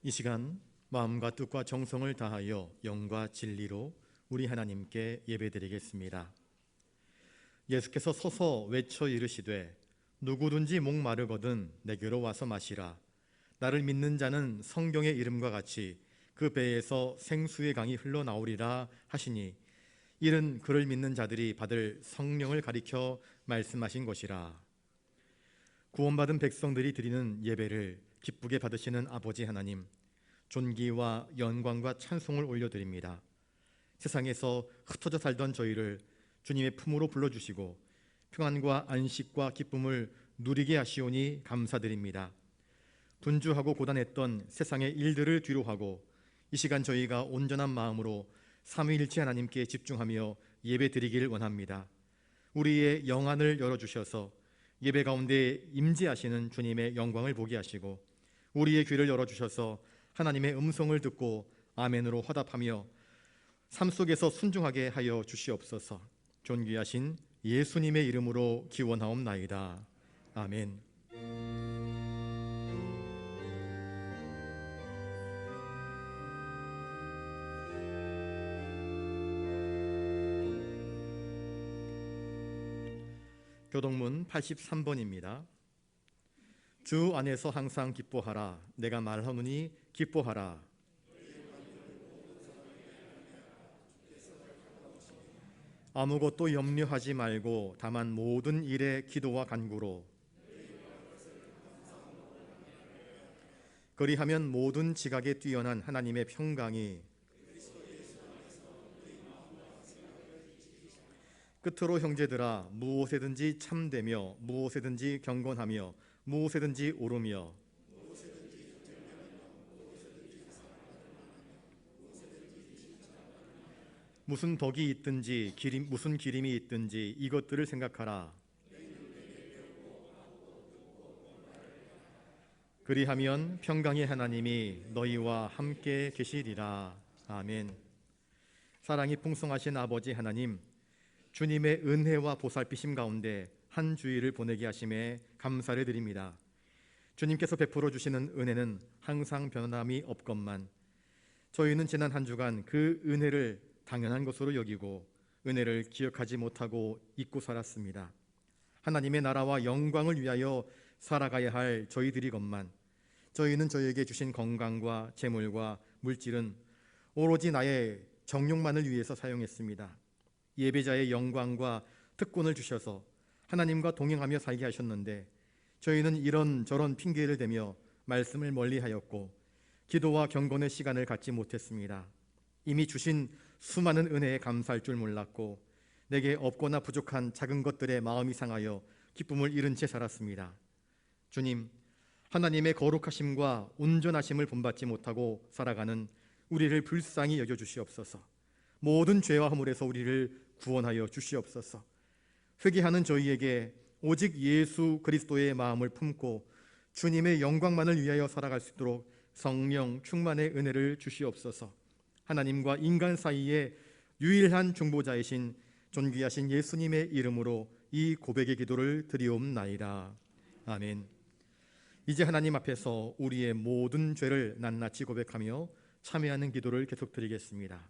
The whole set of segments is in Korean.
이 시간 마음과 뜻과 정성을 다하여 영과 진리로 우리 하나님께 예배드리겠습니다. 예수께서 서서 외쳐 이르시되 누구든지 목마르거든 내게로 와서 마시라. 나를 믿는 자는 성경의 이름과 같이 그 배에서 생수의 강이 흘러나오리라 하시니, 이는 그를 믿는 자들이 받을 성령을 가리켜 말씀하신 것이라. 구원받은 백성들이 드리는 예배를 기쁘게 받으시는 아버지 하나님, 존귀와 영광과 찬송을 올려드립니다. 세상에서 흩어져 살던 저희를 주님의 품으로 불러주시고 평안과 안식과 기쁨을 누리게 하시오니 감사드립니다. 분주하고 고단했던 세상의 일들을 뒤로하고 이 시간 저희가 온전한 마음으로 삼위일체 하나님께 집중하며 예배드리길 원합니다. 우리의 영안을 열어주셔서 예배 가운데 임재하시는 주님의 영광을 보게 하시고, 우리의 귀를 열어주셔서 하나님의 음성을 듣고 아멘으로 화답하며 삶 속에서 순종하게 하여 주시옵소서. 존귀하신 예수님의 이름으로 기원하옵나이다. 아멘. 교동문 83번입니다. 주 안에서 항상 기뻐하라. 내가 말하노니 기뻐하라. 아무것도 염려하지 말고 다만 모든 일에 기도와 간구로, 그리하면 모든 지각에 뛰어난 하나님의 평강이 끝으로 형제들아, 무엇에든지 참되며 무엇에든지 경건하며 무엇에든지 오르며 무슨 덕이 있든지 무슨 기림이 있든지 이것들을 생각하라. 그리하면 평강의 하나님이 너희와 함께 계시리라. 아멘. 사랑이 풍성하신 아버지 하나님, 주님의 은혜와 보살피심 가운데 한 주일을 보내게 하심에 감사를 드립니다. 주님께서 베풀어 주시는 은혜는 항상 변함이 없건만 저희는 지난 한 주간 그 은혜를 당연한 것으로 여기고 은혜를 기억하지 못하고 잊고 살았습니다. 하나님의 나라와 영광을 위하여 살아가야 할 저희들이건만 저희는 저희에게 주신 건강과 재물과 물질은 오로지 나의 정욕만을 위해서 사용했습니다. 예배자의 영광과 특권을 주셔서 하나님과 동행하며 살게 하셨는데 저희는 이런저런 핑계를 대며 말씀을 멀리하였고 기도와 경건의 시간을 갖지 못했습니다. 이미 주신 수많은 은혜에 감사할 줄 몰랐고 내게 없거나 부족한 작은 것들에 마음이 상하여 기쁨을 잃은 채 살았습니다. 주님, 하나님의 거룩하심과 온전하심을 본받지 못하고 살아가는 우리를 불쌍히 여겨주시옵소서. 모든 죄와 허물에서 우리를 구원하여 주시옵소서. 회개하는 저희에게 오직 예수 그리스도의 마음을 품고 주님의 영광만을 위하여 살아갈 수 있도록 성령 충만의 은혜를 주시옵소서. 하나님과 인간 사이에 유일한 중보자이신 존귀하신 예수님의 이름으로 이 고백의 기도를 드리옵나이다. 아멘. 이제 하나님 앞에서 우리의 모든 죄를 낱낱이 고백하며 참회하는 기도를 계속 드리겠습니다.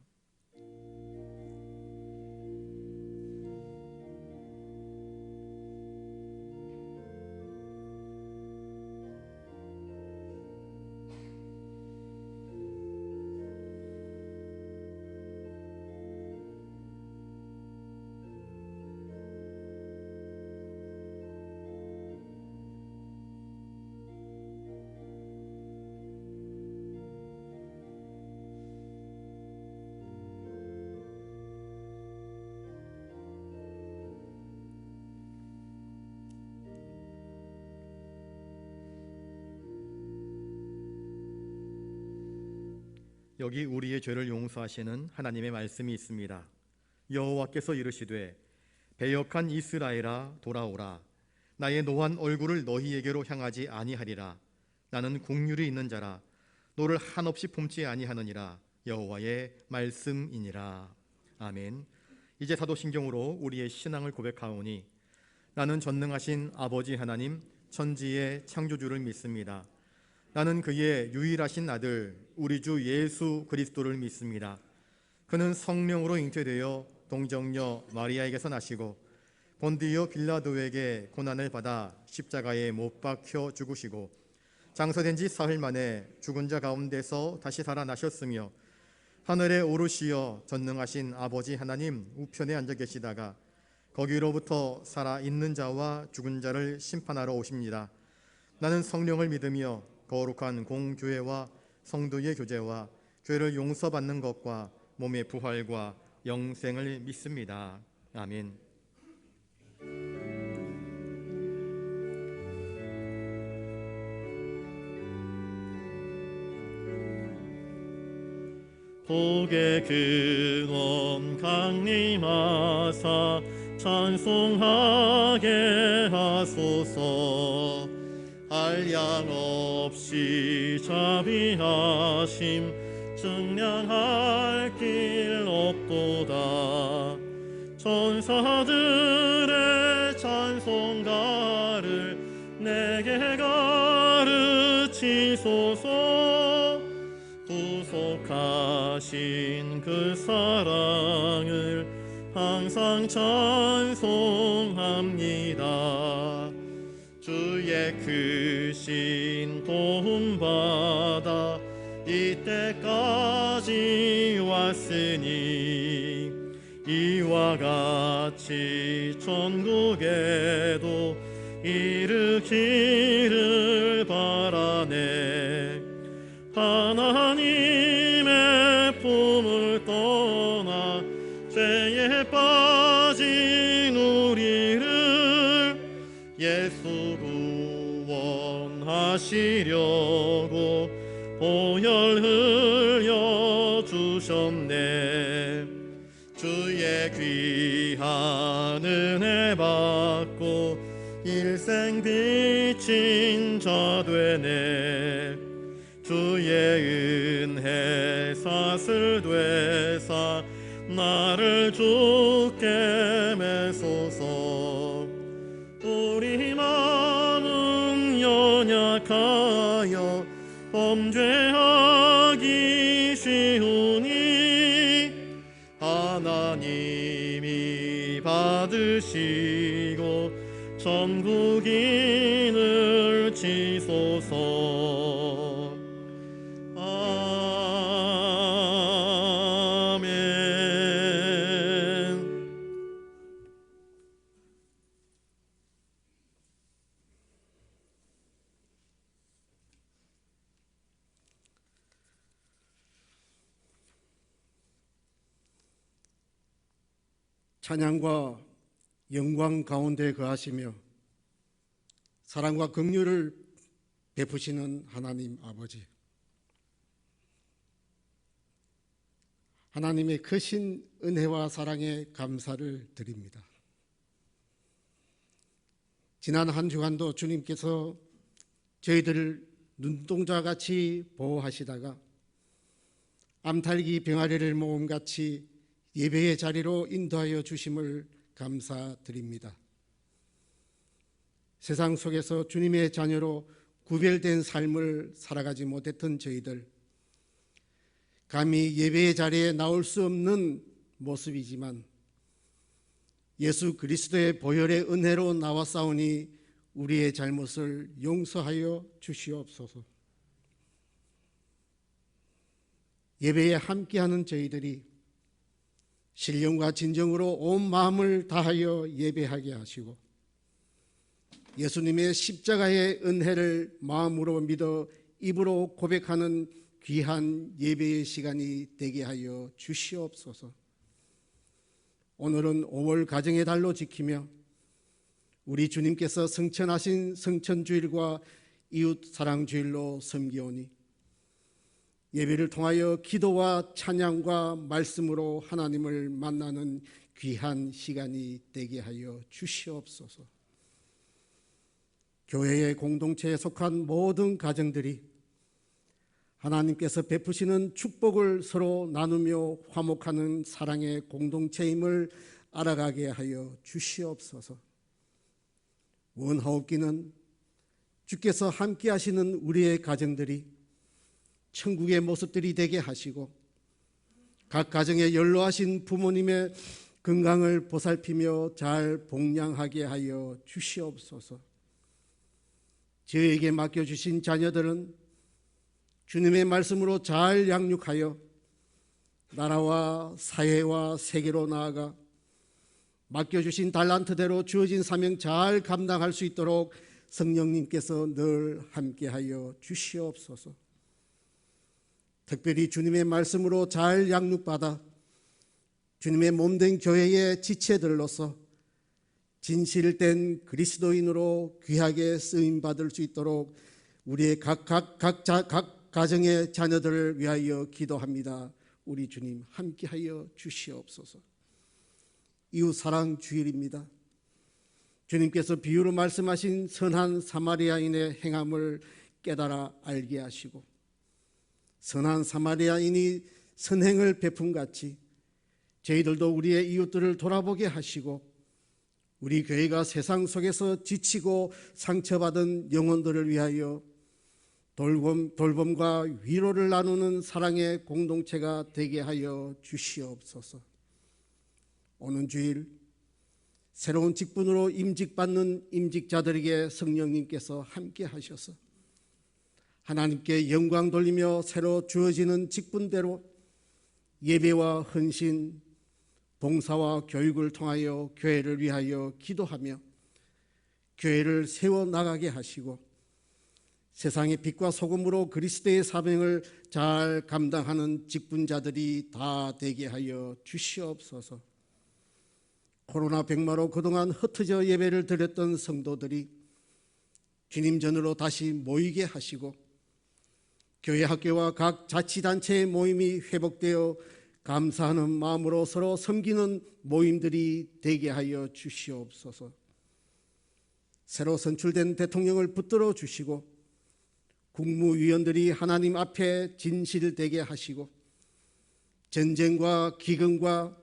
여기 우리의 죄를 용서하시는 하나님의 말씀이 있습니다. 여호와께서 이르시되 배역한 이스라엘아 돌아오라. 나의 노한 얼굴을 너희에게로 향하지 아니하리라. 나는 긍휼이 있는 자라. 너를 한없이 품지 아니하느니라. 여호와의 말씀이니라. 아멘. 이제 사도신경으로 우리의 신앙을 고백하오니 나는 전능하신 아버지 하나님 천지의 창조주를 믿습니다. 나는 그의 유일하신 아들 우리 주 예수 그리스도를 믿습니다. 그는 성령으로 잉태되어 동정녀 마리아에게서 나시고 본디오 빌라도에게 고난을 받아 십자가에 못 박혀 죽으시고 장사된 지 사흘 만에 죽은 자 가운데서 다시 살아나셨으며 하늘에 오르시어 전능하신 아버지 하나님 우편에 앉아 계시다가 거기로부터 살아있는 자와 죽은 자를 심판하러 오십니다. 나는 성령을 믿으며 거룩한 공교회와 성도의 교제와 죄를 용서받는 것과 몸의 부활과 영생을 믿습니다. 아멘. 복의 근원 강림하사 찬송하게 하소서. 한량 없이 자비하심 증량할 길 없도다. 천사들의 찬송가를 내게 가르치소서. 구속하신 그 사랑을 항상 찬송합니다. 주의 크신 도움받아 이때까지 왔으니 이와 같이 천국에도 이르기를 바라네. 하나님의 품을 떠나 죄에 빠진 우리를 예수 구원하시려고 보혈 흘려 주셨네. 주의 귀한 은혜 받고 일생 비친 자 되네. 주의 은혜 사슬 되사 나를 주께 매소서. 우리 마음은 연약하여 범죄하기 쉬우니 하나님이 받으시고 천국인을 치소서. 찬양과 영광 가운데 거하시며 사랑과 긍휼을 베푸시는 하나님 아버지, 하나님의 크신 은혜와 사랑에 감사를 드립니다. 지난 한 주간도 주님께서 저희들을 눈동자같이 보호하시다가 암탈기 병아리를 모음같이 예배의 자리로 인도하여 주심을 감사드립니다. 세상 속에서 주님의 자녀로 구별된 삶을 살아가지 못했던 저희들, 감히 예배의 자리에 나올 수 없는 모습이지만 예수 그리스도의 보혈의 은혜로 나왔사오니 우리의 잘못을 용서하여 주시옵소서. 예배에 함께하는 저희들이 신령과 진정으로 온 마음을 다하여 예배하게 하시고 예수님의 십자가의 은혜를 마음으로 믿어 입으로 고백하는 귀한 예배의 시간이 되게 하여 주시옵소서. 오늘은 5월 가정의 달로 지키며 우리 주님께서 성천하신 성천주일과 이웃사랑주일로 섬기오니 예배를 통하여 기도와 찬양과 말씀으로 하나님을 만나는 귀한 시간이 되게 하여 주시옵소서. 교회의 공동체에 속한 모든 가정들이 하나님께서 베푸시는 축복을 서로 나누며 화목하는 사랑의 공동체임을 알아가게 하여 주시옵소서. 원하옵기는 주께서 함께 하시는 우리의 가정들이 천국의 모습들이 되게 하시고 각 가정에 연로하신 부모님의 건강을 보살피며 잘 복양하게 하여 주시옵소서. 저에게 맡겨주신 자녀들은 주님의 말씀으로 잘 양육하여 나라와 사회와 세계로 나아가 맡겨주신 달란트대로 주어진 사명 잘 감당할 수 있도록 성령님께서 늘 함께하여 주시옵소서. 특별히 주님의 말씀으로 잘 양육받아 주님의 몸된 교회의 지체들로서 진실된 그리스도인으로 귀하게 쓰임받을 수 있도록 우리의 각 가정의 자녀들을 위하여 기도합니다. 우리 주님 함께하여 주시옵소서. 이웃 사랑 주일입니다. 주님께서 비유로 말씀하신 선한 사마리아인의 행함을 깨달아 알게 하시고 선한 사마리아인이 선행을 베품같이 저희들도 우리의 이웃들을 돌아보게 하시고 우리 교회가 세상 속에서 지치고 상처받은 영혼들을 위하여 돌봄과 위로를 나누는 사랑의 공동체가 되게 하여 주시옵소서. 오는 주일 새로운 직분으로 임직받는 임직자들에게 성령님께서 함께 하셔서 하나님께 영광 돌리며 새로 주어지는 직분대로 예배와 헌신, 봉사와 교육을 통하여 교회를 위하여 기도하며 교회를 세워나가게 하시고 세상의 빛과 소금으로 그리스도의 사명을 잘 감당하는 직분자들이 다 되게 하여 주시옵소서. 코로나 백마로 그동안 흩어져 예배를 드렸던 성도들이 주님 전으로 다시 모이게 하시고 교회 학교와 각 자치단체의 모임이 회복되어 감사하는 마음으로 서로 섬기는 모임들이 되게 하여 주시옵소서. 새로 선출된 대통령을 붙들어 주시고 국무위원들이 하나님 앞에 진실되게 하시고 전쟁과 기근과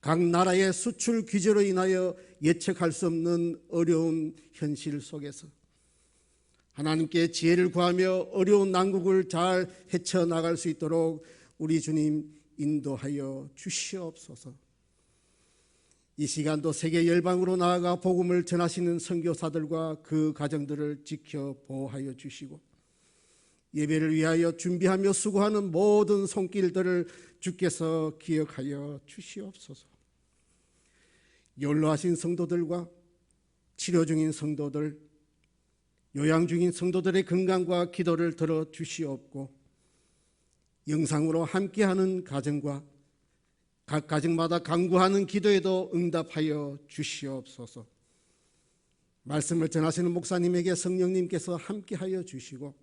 각 나라의 수출 규제로 인하여 예측할 수 없는 어려운 현실 속에서 하나님께 지혜를 구하며 어려운 난국을 잘 헤쳐나갈 수 있도록 우리 주님 인도하여 주시옵소서. 이 시간도 세계 열방으로 나아가 복음을 전하시는 선교사들과 그 가정들을 지켜 보호하여 주시고 예배를 위하여 준비하며 수고하는 모든 손길들을 주께서 기억하여 주시옵소서. 연로하신 성도들과 치료 중인 성도들, 요양 중인 성도들의 건강과 기도를 들어 주시옵고 영상으로 함께하는 가정과 각 가정마다 간구하는 기도에도 응답하여 주시옵소서. 말씀을 전하시는 목사님에게 성령님께서 함께하여 주시고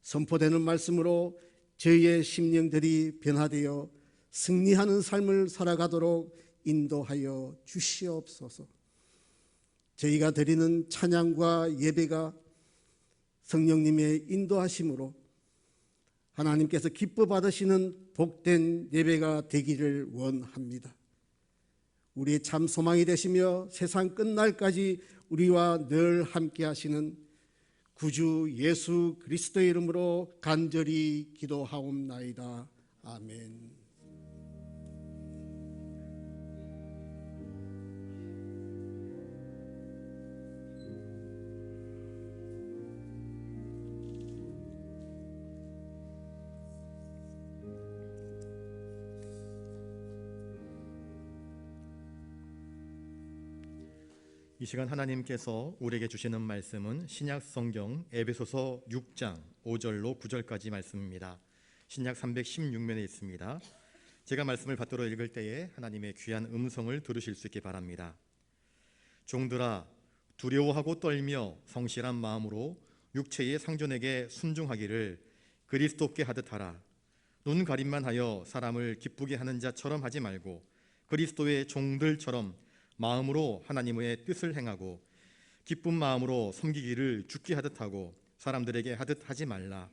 선포되는 말씀으로 저희의 심령들이 변화되어 승리하는 삶을 살아가도록 인도하여 주시옵소서. 저희가 드리는 찬양과 예배가 성령님의 인도하심으로 하나님께서 기뻐 받으시는 복된 예배가 되기를 원합니다. 우리의 참 소망이 되시며 세상 끝날까지 우리와 늘 함께 하시는 구주 예수 그리스도의 이름으로 간절히 기도하옵나이다. 아멘. 이 시간 하나님께서 우리에게 주시는 말씀은 신약 성경 에베소서 6장 5절로 9절까지 말씀입니다. 신약 316면에 있습니다. 제가 말씀을 받들어 읽을 때에 하나님의 귀한 음성을 들으실 수 있게 바랍니다. 종들아, 두려워하고 떨며 성실한 마음으로 육체의 상존에게 순종하기를 그리스도께 하듯 하라. 눈 가림만 하여 사람을 기쁘게 하는 자처럼 하지 말고 그리스도의 종들처럼 마음으로 하나님의 뜻을 행하고 기쁜 마음으로 섬기기를 주께 하듯 하고 사람들에게 하듯 하지 말라.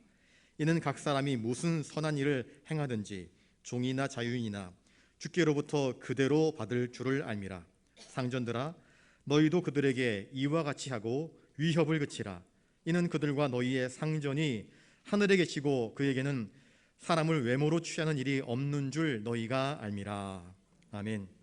이는 각 사람이 무슨 선한 일을 행하든지 종이나 자유인이나 주께로부터 그대로 받을 줄을 알미라. 상전들아, 너희도 그들에게 이와 같이 하고 위협을 그치라. 이는 그들과 너희의 상전이 하늘에 계시고 그에게는 사람을 외모로 취하는 일이 없는 줄 너희가 알미라. 아멘.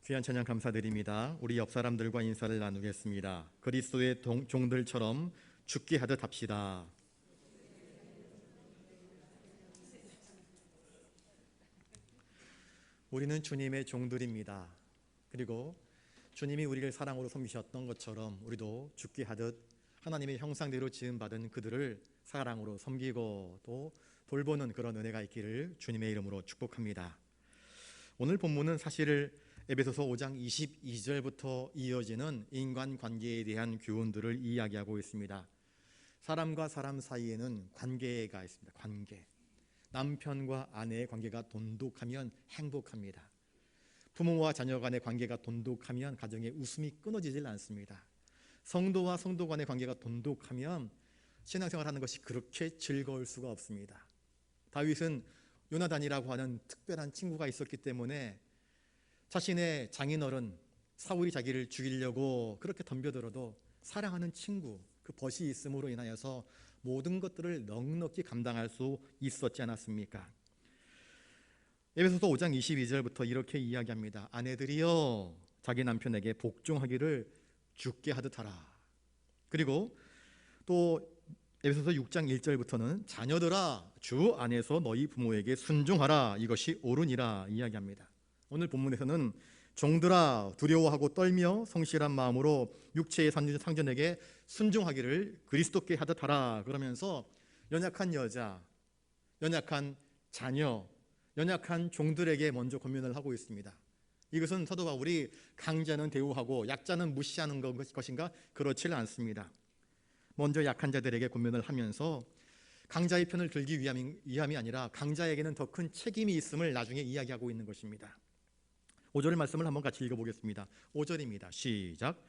귀한 찬양 감사드립니다. 우리 옆 사람들과 인사를 나누겠습니다. 그리스도의 종들처럼 죽게 하듯 합시다. 우리는 주님의 종들입니다. 그리고 주님이 우리를 사랑으로 섬기셨던 것처럼 우리도 죽게 하듯 하나님의 형상대로 지음받은 그들을 사랑으로 섬기고 또 돌보는 그런 은혜가 있기를 주님의 이름으로 축복합니다. 오늘 본문은 사실 에베소서 5장 22절부터 이어지는 인간관계에 대한 교훈들을 이야기하고 있습니다. 사람과 사람 사이에는 관계가 있습니다. 관계. 남편과 아내의 관계가 돈독하면 행복합니다. 부모와 자녀 간의 관계가 돈독하면 가정의 웃음이 끊어지질 않습니다. 성도와 성도 간의 관계가 돈독하면 신앙생활하는 것이 그렇게 즐거울 수가 없습니다. 다윗은 요나단이라고 하는 특별한 친구가 있었기 때문에 자신의 장인어른 사울이 자기를 죽이려고 그렇게 덤벼들어도 사랑하는 친구, 그 벗이 있음으로 인하여서 모든 것들을 넉넉히 감당할 수 있었지 않았습니까? 에베소서 5장 22절부터 이렇게 이야기합니다. 아내들이여 자기 남편에게 복종하기를 죽게 하듯 하라. 그리고 또 에베소서 6장 1절부터는 자녀들아 주 안에서 너희 부모에게 순종하라. 이것이 옳으니라 이야기합니다. 오늘 본문에서는 종들아 두려워하고 떨며 성실한 마음으로 육체의 상전에게 순종하기를 그리스도께 하듯 하라. 그러면서 연약한 여자, 연약한 자녀, 연약한 종들에게 먼저 권면을 하고 있습니다. 이것은 사도 바울이 강자는 대우하고 약자는 무시하는 것인가? 그렇지 않습니다. 먼저 약한 자들에게 권면을 하면서 강자의 편을 들기 위함이 아니라 강자에게는 더 큰 책임이 있음을 나중에 이야기하고 있는 것입니다. 5절 말씀을 한번 같이 읽어보겠습니다. 5절입니다. 시작.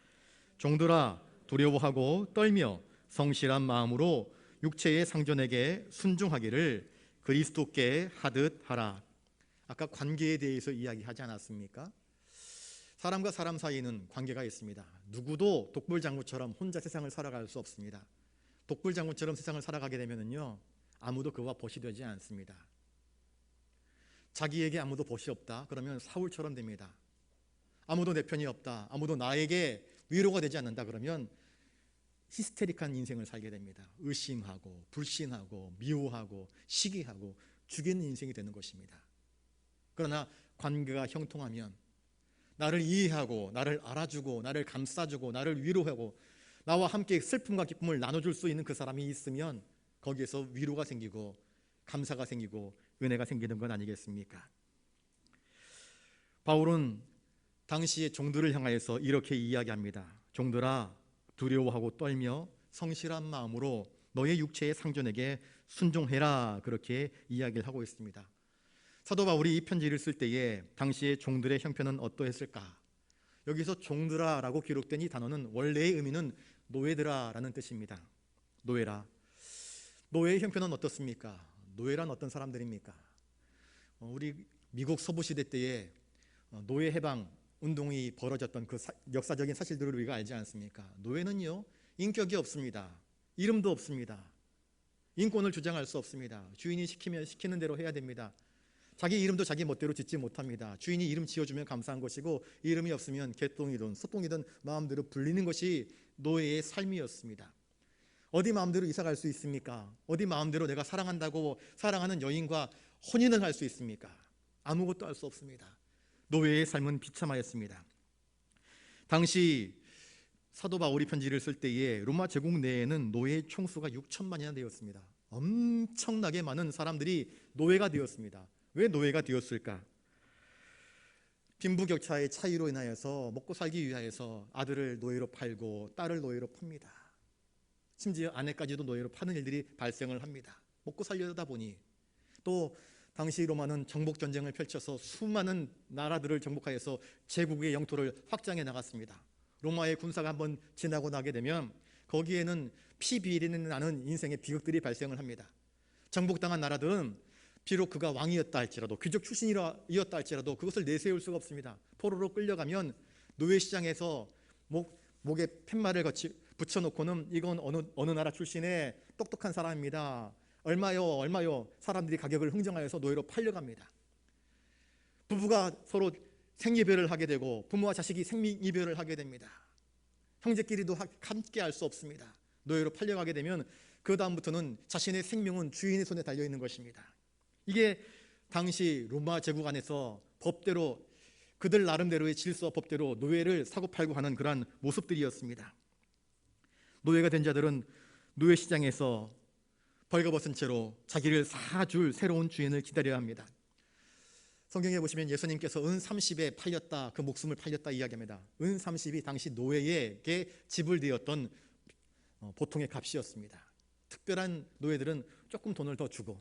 종들아 두려워하고 떨며 성실한 마음으로 육체의 상전에게 순종하기를 그리스도께 하듯 하라. 아까 관계에 대해서 이야기하지 않았습니까? 사람과 사람 사이에는 관계가 있습니다. 누구도 독불장군처럼 혼자 세상을 살아갈 수 없습니다. 독불장군처럼 세상을 살아가게 되면요, 아무도 그와 벗이 되지 않습니다. 자기에게 아무도 벗이 없다 그러면 사울처럼 됩니다. 아무도 내 편이 없다, 아무도 나에게 위로가 되지 않는다 그러면 히스테릭한 인생을 살게 됩니다. 의심하고 불신하고 미워하고 시기하고 죽이는 인생이 되는 것입니다. 그러나 관계가 형통하면 나를 이해하고 나를 알아주고 나를 감싸주고 나를 위로하고 나와 함께 슬픔과 기쁨을 나눠줄 수 있는 그 사람이 있으면 거기에서 위로가 생기고 감사가 생기고 은혜가 생기는 건 아니겠습니까? 바울은 당시의 종들을 향하여서 이렇게 이야기합니다. 종들아 두려워하고 떨며 성실한 마음으로 너의 육체의 상전에게 순종해라. 그렇게 이야기를 하고 있습니다. 사도 바울이 이 편지를 쓸 때에 당시의 종들의 형편은 어떠했을까? 여기서 종들아 라고 기록된 이 단어는 원래의 의미는 노예들아 라는 뜻입니다. 노예라. 노예의 형편은 어떻습니까? 노예란 어떤 사람들입니까? 우리 미국 서부시대 때에 노예 해방 운동이 벌어졌던 그 역사적인 사실들을 우리가 알지 않습니까? 노예는요, 인격이 없습니다. 이름도 없습니다. 인권을 주장할 수 없습니다. 주인이 시키면 시키는 대로 해야 됩니다. 자기 이름도 자기 멋대로 짓지 못합니다. 주인이 이름 지어주면 감사한 것이고 이름이 없으면 개똥이든 소똥이든 마음대로 불리는 것이 노예의 삶이었습니다. 어디 마음대로 이사 갈 수 있습니까? 어디 마음대로 내가 사랑한다고 사랑하는 여인과 혼인을 할 수 있습니까? 아무것도 할 수 없습니다. 노예의 삶은 비참하였습니다. 당시 사도 바울이 편지를 쓸 때에 로마 제국 내에는 노예의 총수가 6천만이나 되었습니다. 엄청나게 많은 사람들이 노예가 되었습니다. 왜 노예가 되었을까? 빈부격차의 차이로 인하여서 먹고 살기 위하여서 아들을 노예로 팔고 딸을 노예로 팝니다. 심지어 아내까지도 노예로 파는 일들이 발생을 합니다. 먹고 살려다 보니 또 당시 로마는 정복전쟁을 펼쳐서 수많은 나라들을 정복하여서 제국의 영토를 확장해 나갔습니다. 로마의 군사가 한번 지나고 나게 되면 거기에는 피비린내 나는 인생의 비극들이 발생을 합니다. 정복당한 나라들은 비록 그가 왕이었다 할지라도 귀족 출신이었다 할지라도 그것을 내세울 수가 없습니다. 포로로 끌려가면 노예시장에서 목에 팻말을 붙여놓고는 이건 어느 나라 출신의 똑똑한 사람입니다. 얼마요? 사람들이 가격을 흥정하여서 노예로 팔려갑니다. 부부가 서로 생이별을 하게 되고 부모와 자식이 생이별을 하게 됩니다. 형제끼리도 함께 할 수 없습니다. 노예로 팔려가게 되면 그 다음부터는 자신의 생명은 주인의 손에 달려있는 것입니다. 이게 당시 로마 제국 안에서 법대로 그들 나름대로의 질서 법대로 노예를 사고팔고 하는 그러한 모습들이었습니다. 노예가 된 자들은 노예시장에서 벌거벗은 채로 자기를 사줄 새로운 주인을 기다려야 합니다. 성경에 보시면 예수님께서 은 30에 팔렸다, 그 목숨을 팔렸다 이야기합니다. 은 30이 당시 노예에게 지불되었던 보통의 값이었습니다. 특별한 노예들은 조금 돈을 더 주고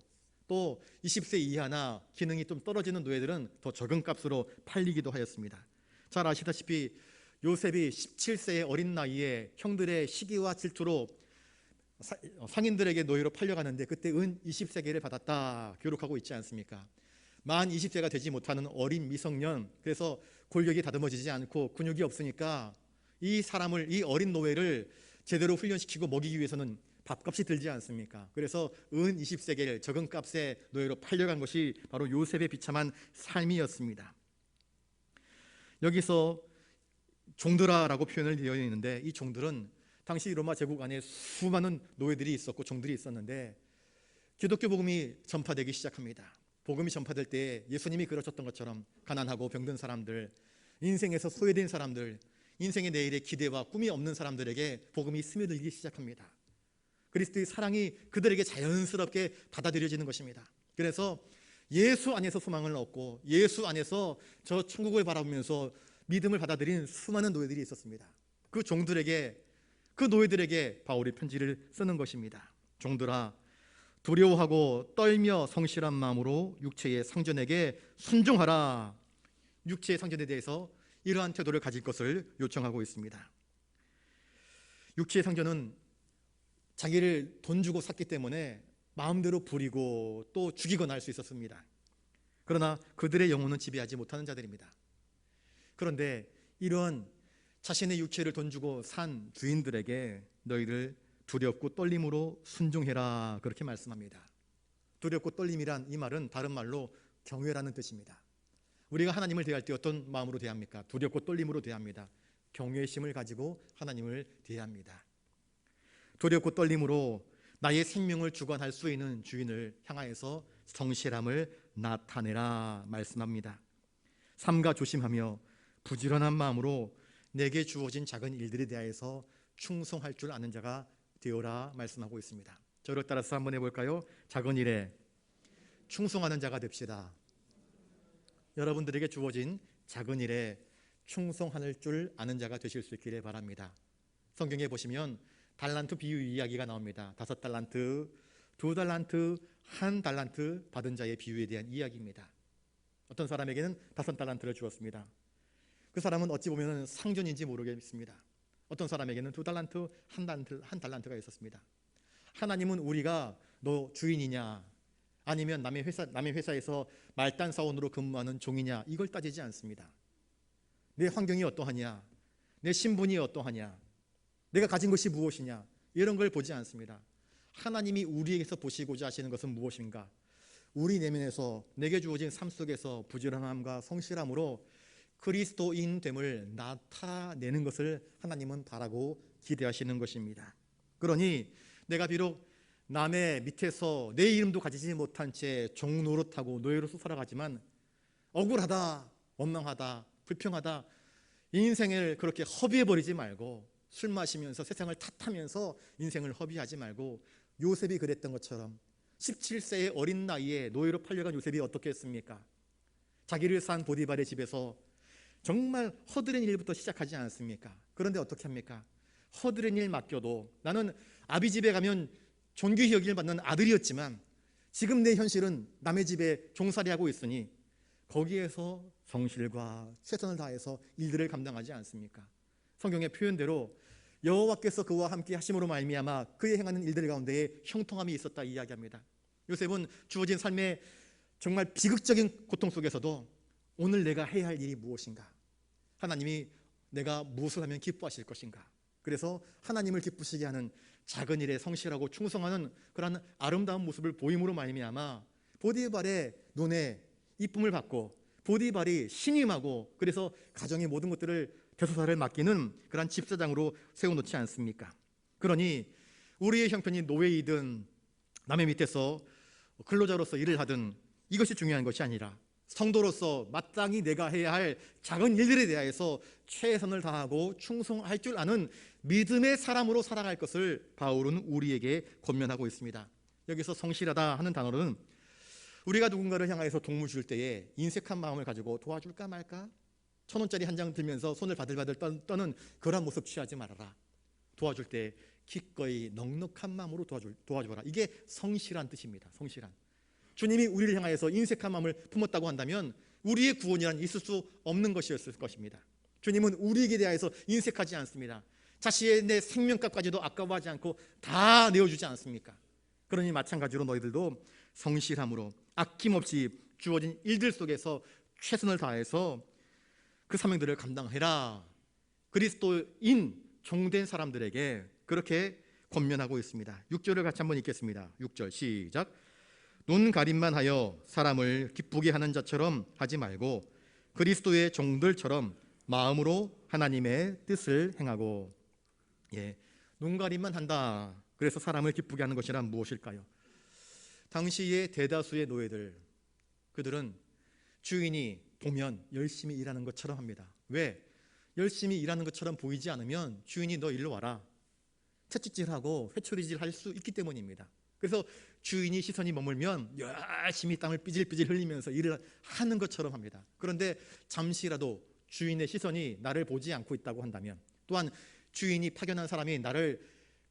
또 20세 이하나 기능이 좀 떨어지는 노예들은 더 적은 값으로 팔리기도 하였습니다. 잘 아시다시피 요셉이 17세의 어린 나이에 형들의 시기와 질투로 상인들에게 노예로 팔려가는데 그때 은 20세겔을 받았다 기록하고 있지 않습니까? 만 20세가 되지 못하는 어린 미성년, 그래서 골격이 다듬어지지 않고 근육이 없으니까 이 어린 노예를 제대로 훈련시키고 먹이기 위해서는 밥값이 들지 않습니까? 그래서 은 20세겔 적은 값에 노예로 팔려간 것이 바로 요셉의 비참한 삶이었습니다. 여기서 종들아라고 표현을 되어 있는데 이 종들은 당시 로마 제국 안에 수많은 노예들이 있었고 종들이 있었는데 기독교 복음이 전파되기 시작합니다. 복음이 전파될 때 예수님이 그러셨던 것처럼 가난하고 병든 사람들, 인생에서 소외된 사람들, 인생의 내일의 기대와 꿈이 없는 사람들에게 복음이 스며들기 시작합니다. 그리스도의 사랑이 그들에게 자연스럽게 받아들여지는 것입니다. 그래서 예수 안에서 소망을 얻고 예수 안에서 저 천국을 바라보면서 믿음을 받아들인 수많은 노예들이 있었습니다. 그 종들에게, 그 노예들에게 바울이 편지를 쓰는 것입니다. 종들아, 두려워하고 떨며 성실한 마음으로 육체의 상전에게 순종하라. 육체의 상전에 대해서 이러한 태도를 가질 것을 요청하고 있습니다. 육체의 상전은 자기를 돈 주고 샀기 때문에 마음대로 부리고 또 죽이거나 할 수 있었습니다. 그러나 그들의 영혼은 지배하지 못하는 자들입니다. 그런데 이런 자신의 육체를 돈 주고 산 주인들에게 너희들 두렵고 떨림으로 순종해라, 그렇게 말씀합니다. 두렵고 떨림이란 이 말은 다른 말로 경외라는 뜻입니다. 우리가 하나님을 대할 때 어떤 마음으로 대합니까? 두렵고 떨림으로 대합니다. 경외심을 가지고 하나님을 대합니다. 두렵고 떨림으로 나의 생명을 주관할 수 있는 주인을 향하여서 성실함을 나타내라 말씀합니다. 삼가 조심하며 부지런한 마음으로 내게 주어진 작은 일들에 대하여서 충성할 줄 아는 자가 되어라 말씀하고 있습니다. 저를 따라서 한번 해볼까요? 작은 일에 충성하는 자가 됩시다. 여러분들에게 주어진 작은 일에 충성할 줄 아는 자가 되실 수 있기를 바랍니다. 성경에 보시면 달란트 비유 이야기가 나옵니다. 5달란트, 2달란트, 1달란트 받은 자의 비유에 대한 이야기입니다. 어떤 사람에게는 5달란트를 주었습니다. 그 사람은 어찌 보면 상전인지 모르겠습니다. 어떤 사람에게는 2달란트, 1달란트가 있었습니다. 하나님은 우리가 너 주인이냐 아니면 남의 회사에서 말단 사원으로 근무하는 종이냐 이걸 따지지 않습니다. 내 환경이 어떠하냐, 내 신분이 어떠하냐, 내가 가진 것이 무엇이냐 이런 걸 보지 않습니다. 하나님이 우리에게서 보시고자 하시는 것은 무엇인가? 우리 내면에서 내게 주어진 삶 속에서 부지런함과 성실함으로 그리스도인됨을 나타내는 것을 하나님은 바라고 기대하시는 것입니다. 그러니 내가 비록 남의 밑에서 내 이름도 가지지 못한 채 종노릇하고 노예로서 살아가지만 억울하다, 원망하다, 불평하다 인생을 그렇게 허비해버리지 말고 술 마시면서 세상을 탓하면서 인생을 허비하지 말고 요셉이 그랬던 것처럼 17세의 어린 나이에 노예로 팔려간 요셉이 어떻게 했습니까? 자기를 산 보디발의 집에서 정말 허드렛 일부터 시작하지 않았습니까? 그런데 어떻게 합니까? 허드렛 일 맡겨도 나는 아비 집에 가면 존귀히 여김을 받는 아들이었지만 지금 내 현실은 남의 집에 종살이하고 있으니 거기에서 성실과 최선을 다해서 일들을 감당하지 않습니까? 성경의 표현대로 여호와께서 그와 함께 하심으로 말미암아 그의 행하는 일들 가운데에 형통함이 있었다 이야기합니다. 요셉은 주어진 삶의 정말 비극적인 고통 속에서도 오늘 내가 해야 할 일이 무엇인가? 하나님이 내가 무엇을 하면 기뻐하실 것인가? 그래서 하나님을 기쁘시게 하는 작은 일에 성실하고 충성하는 그런 아름다운 모습을 보임으로 말미암아 보디발의 눈에 이쁨을 받고 보디발이 신임하고 그래서 가정의 모든 것들을 대소사를 맡기는 그런 집사장으로 세워놓지 않습니까? 그러니 우리의 형편이 노예이든 남의 밑에서 근로자로서 일을 하든 이것이 중요한 것이 아니라 성도로서 마땅히 내가 해야 할 작은 일들에 대해서 최선을 다하고 충성할 줄 아는 믿음의 사람으로 살아갈 것을 바울은 우리에게 권면하고 있습니다. 여기서 성실하다 하는 단어는 우리가 누군가를 향해서 도움을 줄 때에 인색한 마음을 가지고 도와줄까 말까? 1,000원짜리 한 장 들면서 손을 바들바들 떠는 그런 모습 취하지 말아라. 도와줄 때 기꺼이 넉넉한 마음으로 도와줘라. 이게 성실한 뜻입니다. 성실한. 주님이 우리를 향하여서 인색한 마음을 품었다고 한다면 우리의 구원이란 있을 수 없는 것이었을 것입니다. 주님은 우리에게 대하여서 인색하지 않습니다. 자신의 생명값까지도 아까워하지 않고 다 내어주지 않습니까? 그러니 마찬가지로 너희들도 성실함으로 아낌없이 주어진 일들 속에서 최선을 다해서 그 사명들을 감당해라. 그리스도인 종된 사람들에게 그렇게 권면하고 있습니다. 6절을 같이 한번 읽겠습니다. 6절 시작. 눈 가림만 하여 사람을 기쁘게 하는 자처럼 하지 말고 그리스도의 종들처럼 마음으로 하나님의 뜻을 행하고. 눈 가림만 한다. 그래서 사람을 기쁘게 하는 것이란 무엇일까요? 당시의 대다수의 노예들, 그들은 주인이 보면 열심히 일하는 것처럼 합니다. 왜? 열심히 일하는 것처럼 보이지 않으면 주인이 너 일로 와라, 채찍질하고 회초리질 할 수 있기 때문입니다. 그래서 주인이 시선이 머물면 열심히 땀을 삐질삐질 흘리면서 일을 하는 것처럼 합니다. 그런데 잠시라도 주인의 시선이 나를 보지 않고 있다고 한다면, 또한 주인이 파견한 사람이 나를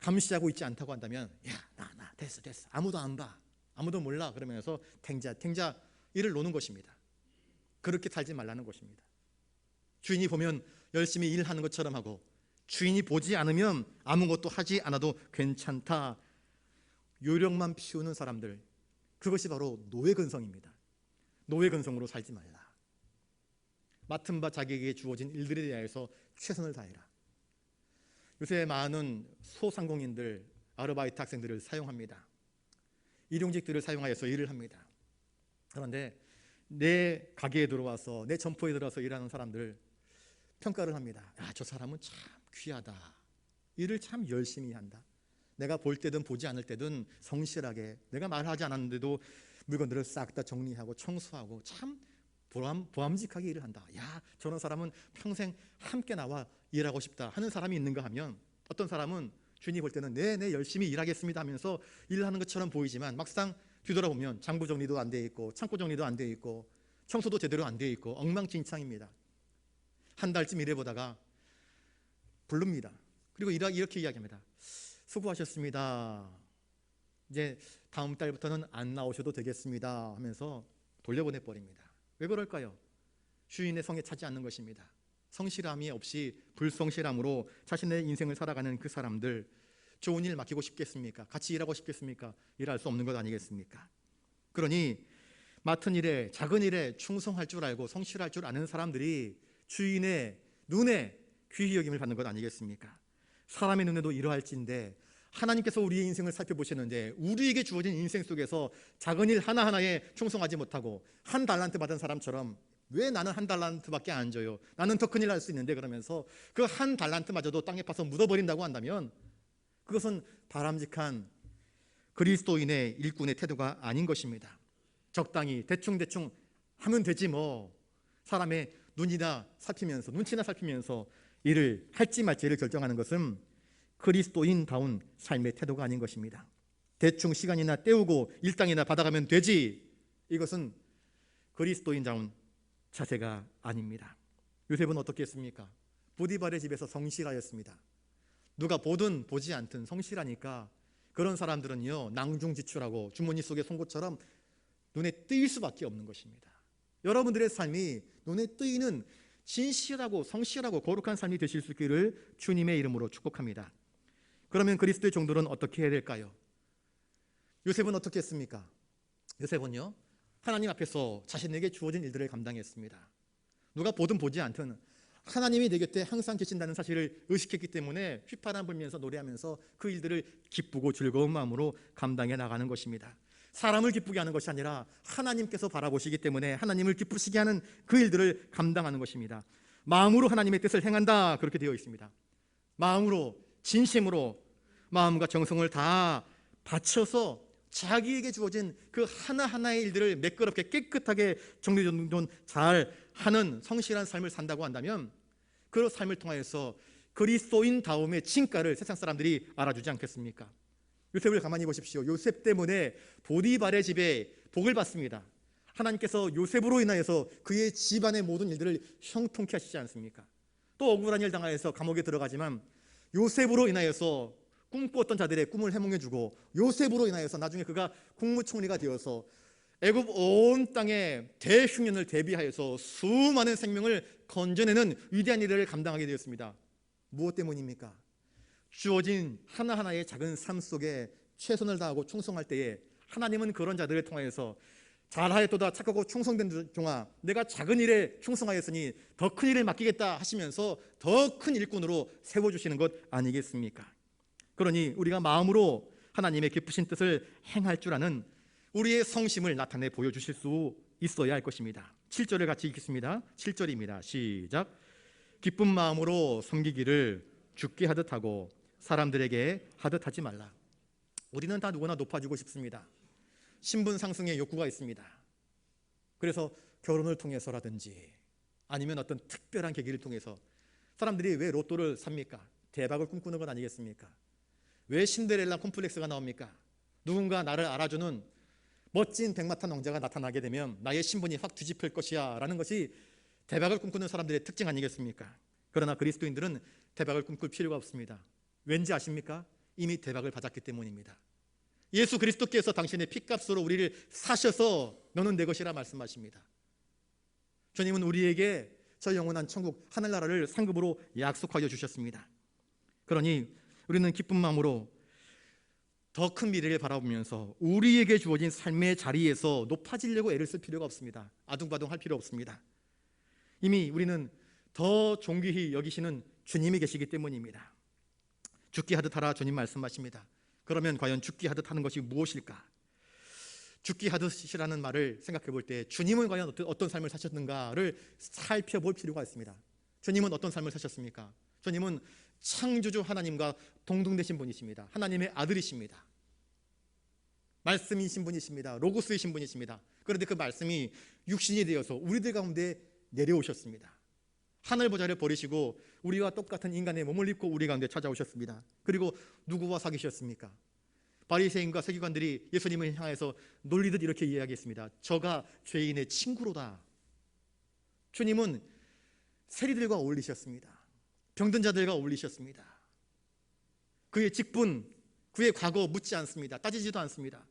감시하고 있지 않다고 한다면, 나 됐어 아무도 안 봐, 아무도 몰라 그러면서 탱자 일을 노는 것입니다. 그렇게 살지 말라는 것입니다. 주인이 보면 열심히 일하는 것처럼 하고, 주인이 보지 않으면 아무것도 하지 않아도 괜찮다, 요령만 피우는 사람들, 그것이 바로 노예근성입니다. 노예근성으로 살지 말라. 맡은 바 자기에게 주어진 일들에 대해서 최선을 다해라. 요새 많은 소상공인들, 아르바이트 학생들을 사용합니다. 일용직들을 사용하여서 일을 합니다. 그런데 내 가게에 들어와서, 내 점포에 들어와서 일하는 사람들 평가를 합니다. 저 사람은 참 귀하다, 일을 참 열심히 한다, 내가 볼 때든 보지 않을 때든 성실하게, 내가 말하지 않았는데도 물건들을 싹 다 정리하고 청소하고 참 보람직하게 일을 한다. 저런 사람은 평생 함께 나와 일하고 싶다 하는 사람이 있는가 하면, 어떤 사람은 주인이 볼 때는 네 열심히 일하겠습니다 하면서 일하는 것처럼 보이지만, 막상 뒤돌아보면 장부 정리도 안 돼 있고, 창고 정리도 안 돼 있고, 청소도 제대로 안 돼 있고, 엉망진창입니다. 한 달쯤 일해보다가 부릅니다. 그리고 이렇게 이야기합니다. 수고하셨습니다, 이제 다음 달부터는 안 나오셔도 되겠습니다 하면서 돌려보내버립니다. 왜 그럴까요? 주인의 성에 차지 않는 것입니다. 성실함이 없이 불성실함으로 자신의 인생을 살아가는 그 사람들, 좋은 일 맡기고 싶겠습니까? 같이 일하고 싶겠습니까? 일할 수 없는 것 아니겠습니까? 그러니 맡은 일에, 작은 일에 충성할 줄 알고 성실할 줄 아는 사람들이 주인의 눈에 귀히 여김을 받는 것 아니겠습니까? 사람의 눈에도 이러할진데, 하나님께서 우리의 인생을 살펴보시는데 우리에게 주어진 인생 속에서 작은 일 하나하나에 충성하지 못하고 한 달란트 받은 사람처럼, 왜 나는 한 달란트밖에 안 줘요, 나는 더 큰일 할 수 있는데, 그러면서 그 한 달란트마저도 땅에 파서 묻어버린다고 한다면, 그것은 바람직한 그리스도인의 일꾼의 태도가 아닌 것입니다. 적당히 대충 하면 되지 뭐, 사람의 눈치나 살피면서 일을 할지 말지를 결정하는 것은 그리스도인다운 삶의 태도가 아닌 것입니다. 대충 시간이나 때우고 일당이나 받아가면 되지, 이것은 그리스도인다운 자세가 아닙니다. 요셉은 어떻게 했습니까? 보디발의 집에서 성실하였습니다. 누가 보든 보지 않든 성실하니까 그런 사람들은요, 낭중지출하고 주머니 속의 송곳처럼 눈에 띄일 수밖에 없는 것입니다. 여러분들의 삶이 눈에 띄는 진실하고 성실하고 거룩한 삶이 되실 수 있기를 주님의 이름으로 축복합니다. 그러면 그리스도의 종들은 어떻게 해야 될까요? 요셉은 어떻게 했습니까? 요셉은요, 하나님 앞에서 자신에게 주어진 일들을 감당했습니다. 누가 보든 보지 않든 하나님이 내 곁에 항상 계신다는 사실을 의식했기 때문에 휘파람 불면서 노래하면서 그 일들을 기쁘고 즐거운 마음으로 감당해 나가는 것입니다. 사람을 기쁘게 하는 것이 아니라 하나님께서 바라보시기 때문에 하나님을 기쁘시게 하는 그 일들을 감당하는 것입니다. 마음으로 하나님의 뜻을 행한다, 그렇게 되어 있습니다. 마음으로, 진심으로, 마음과 정성을 다 바쳐서 자기에게 주어진 그 하나하나의 일들을 매끄럽게 깨끗하게 정리정돈 잘 하는 성실한 삶을 산다고 한다면, 그 삶을 통하여서 그리스도인다움의 진가를 세상 사람들이 알아주지 않겠습니까? 요셉을 가만히 보십시오. 요셉 때문에 보디발의 집에 복을 받습니다. 하나님께서 요셉으로 인하여서 그의 집안의 모든 일들을 형통케 하시지 않습니까? 또 억울한 일 당하여서 감옥에 들어가지만 요셉으로 인하여서 꿈꾸었던 자들의 꿈을 해몽해주고, 요셉으로 인하여서 나중에 그가 국무총리가 되어서 애굽 온 땅에 대흉년을 대비하여서 수많은 생명을 건져내는 위대한 일을 감당하게 되었습니다. 무엇 때문입니까? 주어진 하나하나의 작은 삶 속에 최선을 다하고 충성할 때에 하나님은 그런 자들을 통하여서 잘하였도다 착하고 충성된 종아, 내가 작은 일에 충성하였으니 더 큰 일을 맡기겠다 하시면서 더 큰 일꾼으로 세워주시는 것 아니겠습니까? 그러니 우리가 마음으로 하나님의 기쁘신 뜻을 행할 줄 아는 우리의 성심을 나타내 보여주실 수 있어야 할 것입니다. 7절을 같이 읽겠습니다. 7절입니다. 시작. 기쁜 마음으로 섬기기를 주께 하듯 하고 사람들에게 하듯 하지 말라. 우리는 다 누구나 높아지고 싶습니다. 신분 상승의 욕구가 있습니다. 그래서 결혼을 통해서라든지 아니면 어떤 특별한 계기를 통해서 사람들이 왜 로또를 삽니까? 대박을 꿈꾸는 것 아니겠습니까? 왜 신데렐라 콤플렉스가 나옵니까? 누군가 나를 알아주는 멋진 백마탄 왕자가 나타나게 되면 나의 신분이 확 뒤집힐 것이야 라는 것이 대박을 꿈꾸는 사람들의 특징 아니겠습니까? 그러나 그리스도인들은 대박을 꿈꿀 필요가 없습니다. 왠지 아십니까? 이미 대박을 받았기 때문입니다. 예수 그리스도께서 당신의 피값으로 우리를 사셔서 너는 내 것이라 말씀하십니다. 주님은 우리에게 저 영원한 천국 하늘나라를 상급으로 약속하여 주셨습니다. 그러니 우리는 기쁜 마음으로 더 큰 미래를 바라보면서 우리에게 주어진 삶의 자리에서 높아지려고 애를 쓸 필요가 없습니다. 아둥바둥 할 필요 없습니다. 이미 우리는 더 존귀히 여기시는 주님이 계시기 때문입니다. 죽기 하듯 하라 주님 말씀하십니다. 그러면 과연 죽기 하듯 하는 것이 무엇일까? 죽기 하듯이라는 말을 생각해 볼 때 주님은 과연 어떤 삶을 사셨는가를 살펴볼 필요가 있습니다. 주님은 어떤 삶을 사셨습니까? 주님은 창조주 하나님과 동등되신 분이십니다. 하나님의 아들이십니다. 말씀이신 분이십니다. 로고스이신 분이십니다. 그런데 그 말씀이 육신이 되어서 우리들 가운데 내려오셨습니다. 하늘 보좌를 버리시고 우리와 똑같은 인간의 몸을 입고 우리 가운데 찾아오셨습니다. 그리고 누구와 사귀셨습니까? 바리새인과 서기관들이 예수님을 향해서 놀리듯 이렇게 이야기했습니다. 저가 죄인의 친구로다. 주님은 세리들과 어울리셨습니다. 병든 자들과 어울리셨습니다. 그의 직분, 그의 과거 묻지 않습니다. 따지지도 않습니다.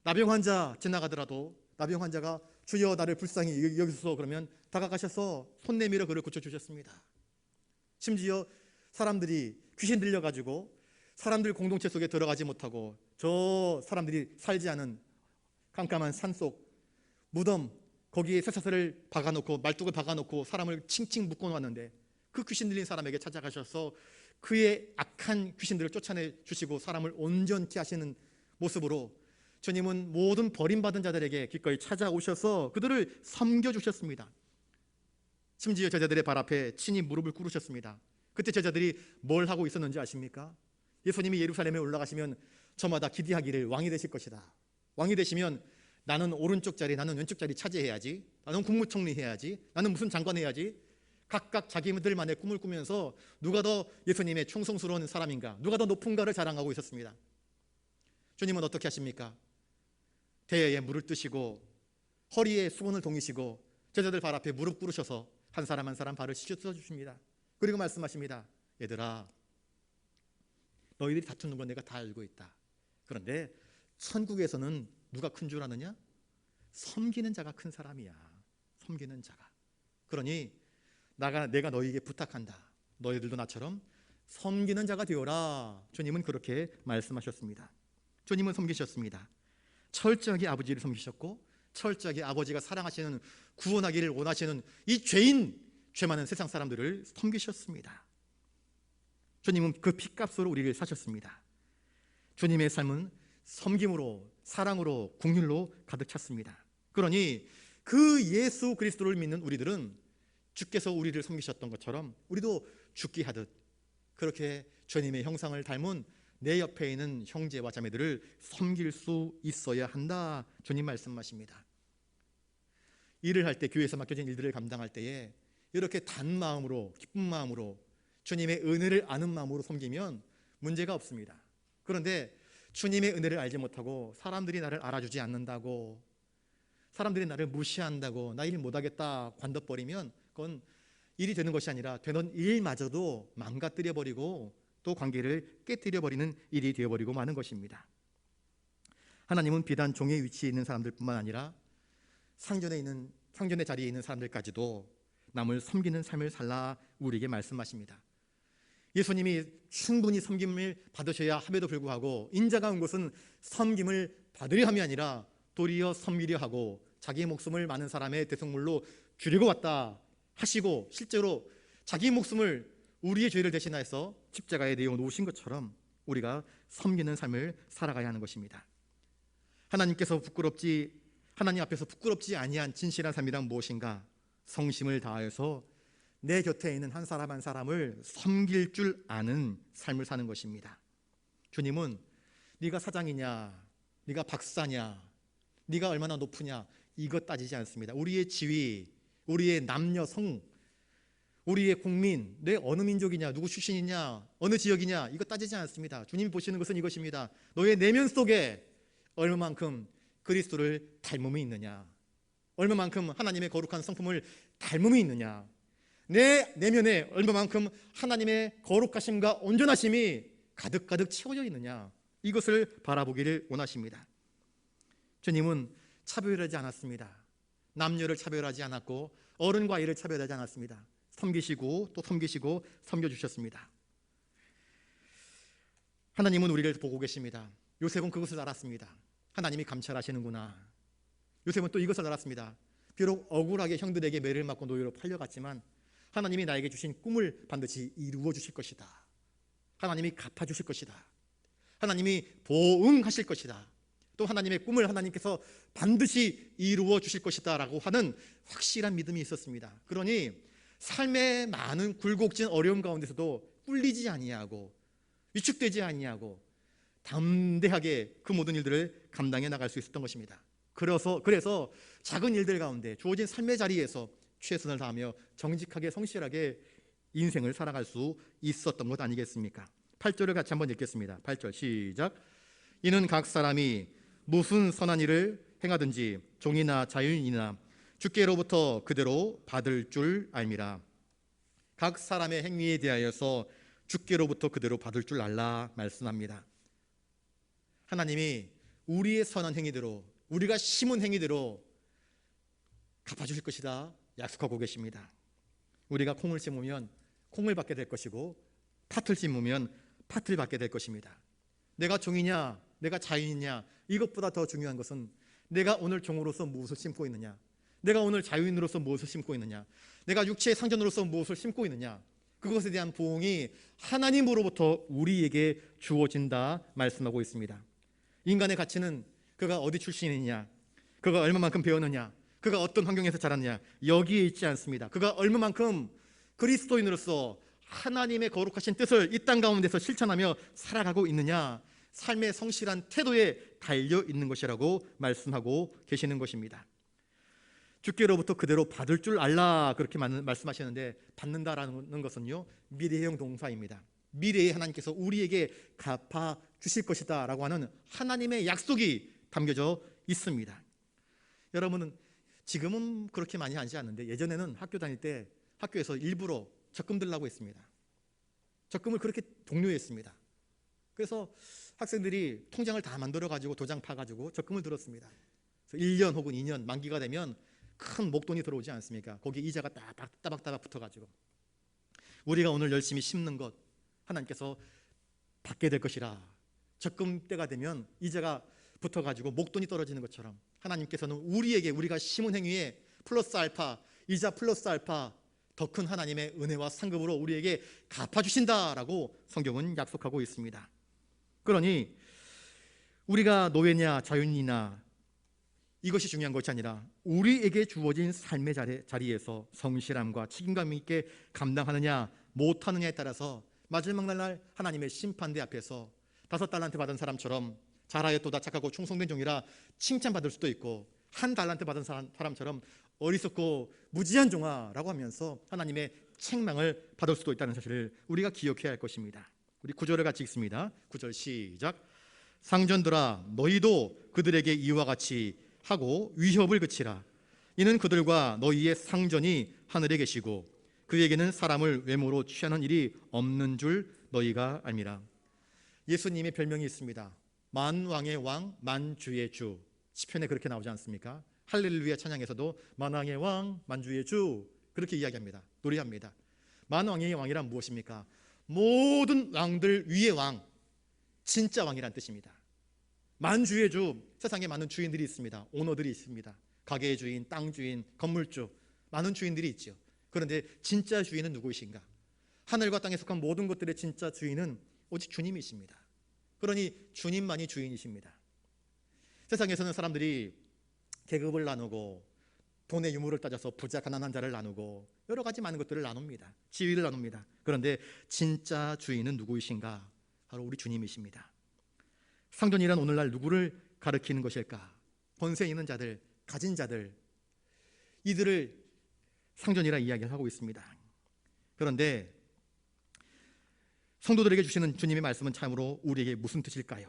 나병 환자 지나가더라도 나병 환자가 주여 나를 불쌍히 여기소서 그러면 다가가셔서 손 내밀어 그를 고쳐주셨습니다. 심지어 사람들이 귀신 들려가지고 사람들 공동체 속에 들어가지 못하고 저 사람들이 살지 않은 깜깜한 산속 무덤 거기에 쇠사슬을 박아놓고 말뚝을 박아놓고 사람을 칭칭 묶어놓았는데 그 귀신 들린 사람에게 찾아가셔서 그의 악한 귀신들을 쫓아내 주시고 사람을 온전케 하시는 모습으로 주님은 모든 버림받은 자들에게 기꺼이 찾아오셔서 그들을 섬겨주셨습니다. 심지어 제자들의 발 앞에 친히 무릎을 꿇으셨습니다. 그때 제자들이 뭘 하고 있었는지 아십니까? 예수님이 예루살렘에 올라가시면 저마다 기대하기를 왕이 되실 것이다. 왕이 되시면 나는 오른쪽 자리, 나는 왼쪽 자리 차지해야지, 나는 국무총리 해야지, 나는 무슨 장관 해야지, 각각 자기들만의 꿈을 꾸면서 누가 더 예수님의 충성스러운 사람인가, 누가 더 높은가를 자랑하고 있었습니다. 주님은 어떻게 하십니까? 대야에 물을 뜨시고 허리에 수건을 동이시고 제자들 발 앞에 무릎 꿇으셔서 한 사람 한 사람 발을 씻어주십니다. 그리고 말씀하십니다. 얘들아, 너희들이 다투는 건 내가 다 알고 있다. 그런데 천국에서는 누가 큰 줄 아느냐? 섬기는 자가 큰 사람이야. 섬기는 자가. 그러니 내가 너희에게 부탁한다. 너희들도 나처럼 섬기는 자가 되어라. 주님은 그렇게 말씀하셨습니다. 주님은 섬기셨습니다. 철저하게 아버지를 섬기셨고 철저하게 아버지가 사랑하시는 구원하기를 원하시는 이 죄 많은 세상 사람들을 섬기셨습니다. 주님은 그 피값으로 우리를 사셨습니다. 주님의 삶은 섬김으로 사랑으로 긍휼로 가득 찼습니다. 그러니 그 예수 그리스도를 믿는 우리들은 주께서 우리를 섬기셨던 것처럼 우리도 죽기 하듯 그렇게 주님의 형상을 닮은 내 옆에 있는 형제와 자매들을 섬길 수 있어야 한다. 주님 말씀하십니다. 일을 할 때 교회에서 맡겨진 일들을 감당할 때에 이렇게 단 마음으로 기쁜 마음으로 주님의 은혜를 아는 마음으로 섬기면 문제가 없습니다. 그런데 주님의 은혜를 알지 못하고 사람들이 나를 알아주지 않는다고 사람들이 나를 무시한다고 나 일 못하겠다 관둬버리면 그건 일이 되는 것이 아니라 되는 일마저도 망가뜨려버리고 또 관계를 깨뜨려버리는 일이 되어버리고 마는 것입니다. 하나님은 비단 종의 위치에 있는 사람들뿐만 아니라 상전의 자리에 있는 사람들까지도 남을 섬기는 삶을 살라 우리에게 말씀하십니다. 예수님이 충분히 섬김을 받으셔야 함에도 불구하고 인자가 온 것은 섬김을 받으려 함이 아니라 도리어 섬기려 하고 자기 목숨을 많은 사람의 대속물로 주려고 왔다 하시고 실제로 자기 목숨을 우리의 죄를 대신하여서 십자가에 내어 놓으신 것처럼 우리가 섬기는 삶을 살아가야 하는 것입니다. 하나님 앞에서 부끄럽지 아니한 진실한 삶이란 무엇인가? 성심을 다하여서 내 곁에 있는 한 사람 한 사람을 섬길 줄 아는 삶을 사는 것입니다. 주님은 네가 사장이냐, 네가 박사냐, 네가 얼마나 높으냐 이것 따지지 않습니다. 우리의 지위, 우리의 남녀 성, 우리의 국민, 내 어느 민족이냐, 누구 출신이냐, 어느 지역이냐, 이거 따지지 않습니다. 주님이 보시는 것은 이것입니다. 너의 내면 속에 얼마만큼 그리스도를 닮음이 있느냐, 얼마만큼 하나님의 거룩한 성품을 닮음이 있느냐, 내 내면에 얼마만큼 하나님의 거룩하심과 온전하심이 가득가득 채워져 있느냐, 이것을 바라보기를 원하십니다. 주님은 차별하지 않았습니다. 남녀를 차별하지 않았고 어른과 아이를 차별하지 않았습니다. 섬기시고 또 섬기시고 섬겨주셨습니다. 하나님은 우리를 보고 계십니다. 요셉은 그것을 알았습니다. 하나님이 감찰하시는구나. 요셉은 또 이것을 알았습니다. 비록 억울하게 형들에게 매를 맞고 노예로 팔려갔지만 하나님이 나에게 주신 꿈을 반드시 이루어 주실 것이다. 하나님이 갚아주실 것이다. 하나님이 보응하실 것이다. 또 하나님의 꿈을 하나님께서 반드시 이루어 주실 것이다 라고 하는 확실한 믿음이 있었습니다. 그러니 삶의 많은 굴곡진 어려움 가운데서도 꿀리지 아니하고 위축되지 아니하고 담대하게 그 모든 일들을 감당해 나갈 수 있었던 것입니다. 그래서 작은 일들 가운데 주어진 삶의 자리에서 최선을 다하며 정직하게 성실하게 인생을 살아갈 수 있었던 것 아니겠습니까? 8절을 같이 한번 읽겠습니다. 8절 시작. 이는 각 사람이 무슨 선한 일을 행하든지 종이나 자유인이나 주께로부터 그대로 받을 줄 알미라. 각 사람의 행위에 대하여서 주께로부터 그대로 받을 줄 알라 말씀합니다. 하나님이 우리의 선한 행위대로, 우리가 심은 행위대로 갚아주실 것이다 약속하고 계십니다. 우리가 콩을 심으면 콩을 받게 될 것이고 팥을 심으면 팥을 받게 될 것입니다. 내가 종이냐 내가 자유인이냐, 이것보다 더 중요한 것은 내가 오늘 종으로서 무엇을 심고 있느냐, 내가 오늘 자유인으로서 무엇을 심고 있느냐, 내가 육체의 상전으로서 무엇을 심고 있느냐, 그것에 대한 보응이 하나님으로부터 우리에게 주어진다 말씀하고 있습니다. 인간의 가치는 그가 어디 출신이냐, 그가 얼마만큼 배웠느냐, 그가 어떤 환경에서 자랐느냐, 여기에 있지 않습니다. 그가 얼마만큼 그리스도인으로서 하나님의 거룩하신 뜻을 이 땅 가운데서 실천하며 살아가고 있느냐, 삶의 성실한 태도에 달려 있는 것이라고 말씀하고 계시는 것입니다. 주께로부터 그대로 받을 줄 알라 그렇게 말씀하시는데, 받는다라는 것은요 미래형 동사입니다. 미래에 하나님께서 우리에게 갚아 주실 것이다 라고 하는 하나님의 약속이 담겨져 있습니다. 여러분은 지금은 그렇게 많이 하지 않는데 예전에는 학교 다닐 때 학교에서 일부러 적금 들라고 했습니다. 적금을 그렇게 독려했습니다. 그래서 학생들이 통장을 다 만들어 가지고 도장 파 가지고 적금을 들었습니다. 그래서 1년 혹은 2년 만기가 되면 큰 목돈이 들어오지 않습니까? 거기에 이자가 따박따박 붙어 가지고 우리가 오늘 열심히 심는 것 하나님께서 받게 될 것이라, 적금 때가 되면 이자가 붙어 가지고 목돈이 떨어지는 것처럼 하나님께서는 우리에게 우리가 심은 행위에 플러스 알파, 이자 플러스 알파 더 큰 하나님의 은혜와 상급으로 우리에게 갚아주신다라고 성경은 약속하고 있습니다. 그러니 우리가 노예냐 자유인이나 이것이 중요한 것이 아니라 우리에게 주어진 삶의 자리에서 성실함과 책임감 있게 감당하느냐 못하느냐에 따라서 마지막 날 하나님의 심판대 앞에서 5달란트 받은 사람처럼 잘하였도다 착하고 충성된 종이라 칭찬받을 수도 있고, 1달란트 받은 사람처럼 어리석고 무지한 종아라고 하면서 하나님의 책망을 받을 수도 있다는 사실을 우리가 기억해야 할 것입니다. 우리 9절을 같이 읽습니다. 9절 시작. 상전들아 너희도 그들에게 이와 같이 하고 위협을 그치라. 이는 그들과 너희의 상전이 하늘에 계시고 그에게는 사람을 외모로 취하는 일이 없는 줄 너희가 알미라. 예수님의 별명이 있습니다. 만왕의 왕 만주의 주. 시편에 그렇게 나오지 않습니까? 할렐루야 찬양에서도 만왕의 왕 만주의 주 그렇게 이야기합니다. 노래합니다. 만왕의 왕이란 무엇입니까? 모든 왕들 위의 왕, 진짜 왕이란 뜻입니다. 만주의 주, 세상에 많은 주인들이 있습니다. 오너들이 있습니다. 가게의 주인, 땅 주인, 건물주, 많은 주인들이 있죠. 그런데 진짜 주인은 누구이신가? 하늘과 땅에 속한 모든 것들의 진짜 주인은 오직 주님이십니다. 그러니 주님만이 주인이십니다. 세상에서는 사람들이 계급을 나누고 돈의 유무를 따져서 부자 가난한 자를 나누고 여러 가지 많은 것들을 나눕니다. 지위를 나눕니다. 그런데 진짜 주인은 누구이신가? 바로 우리 주님이십니다. 상전이란 오늘날 누구를 가리키는 것일까? 권세 있는 자들, 가진 자들, 이들을 상전이라 이야기를 하고 있습니다. 그런데 성도들에게 주시는 주님의 말씀은 참으로 우리에게 무슨 뜻일까요?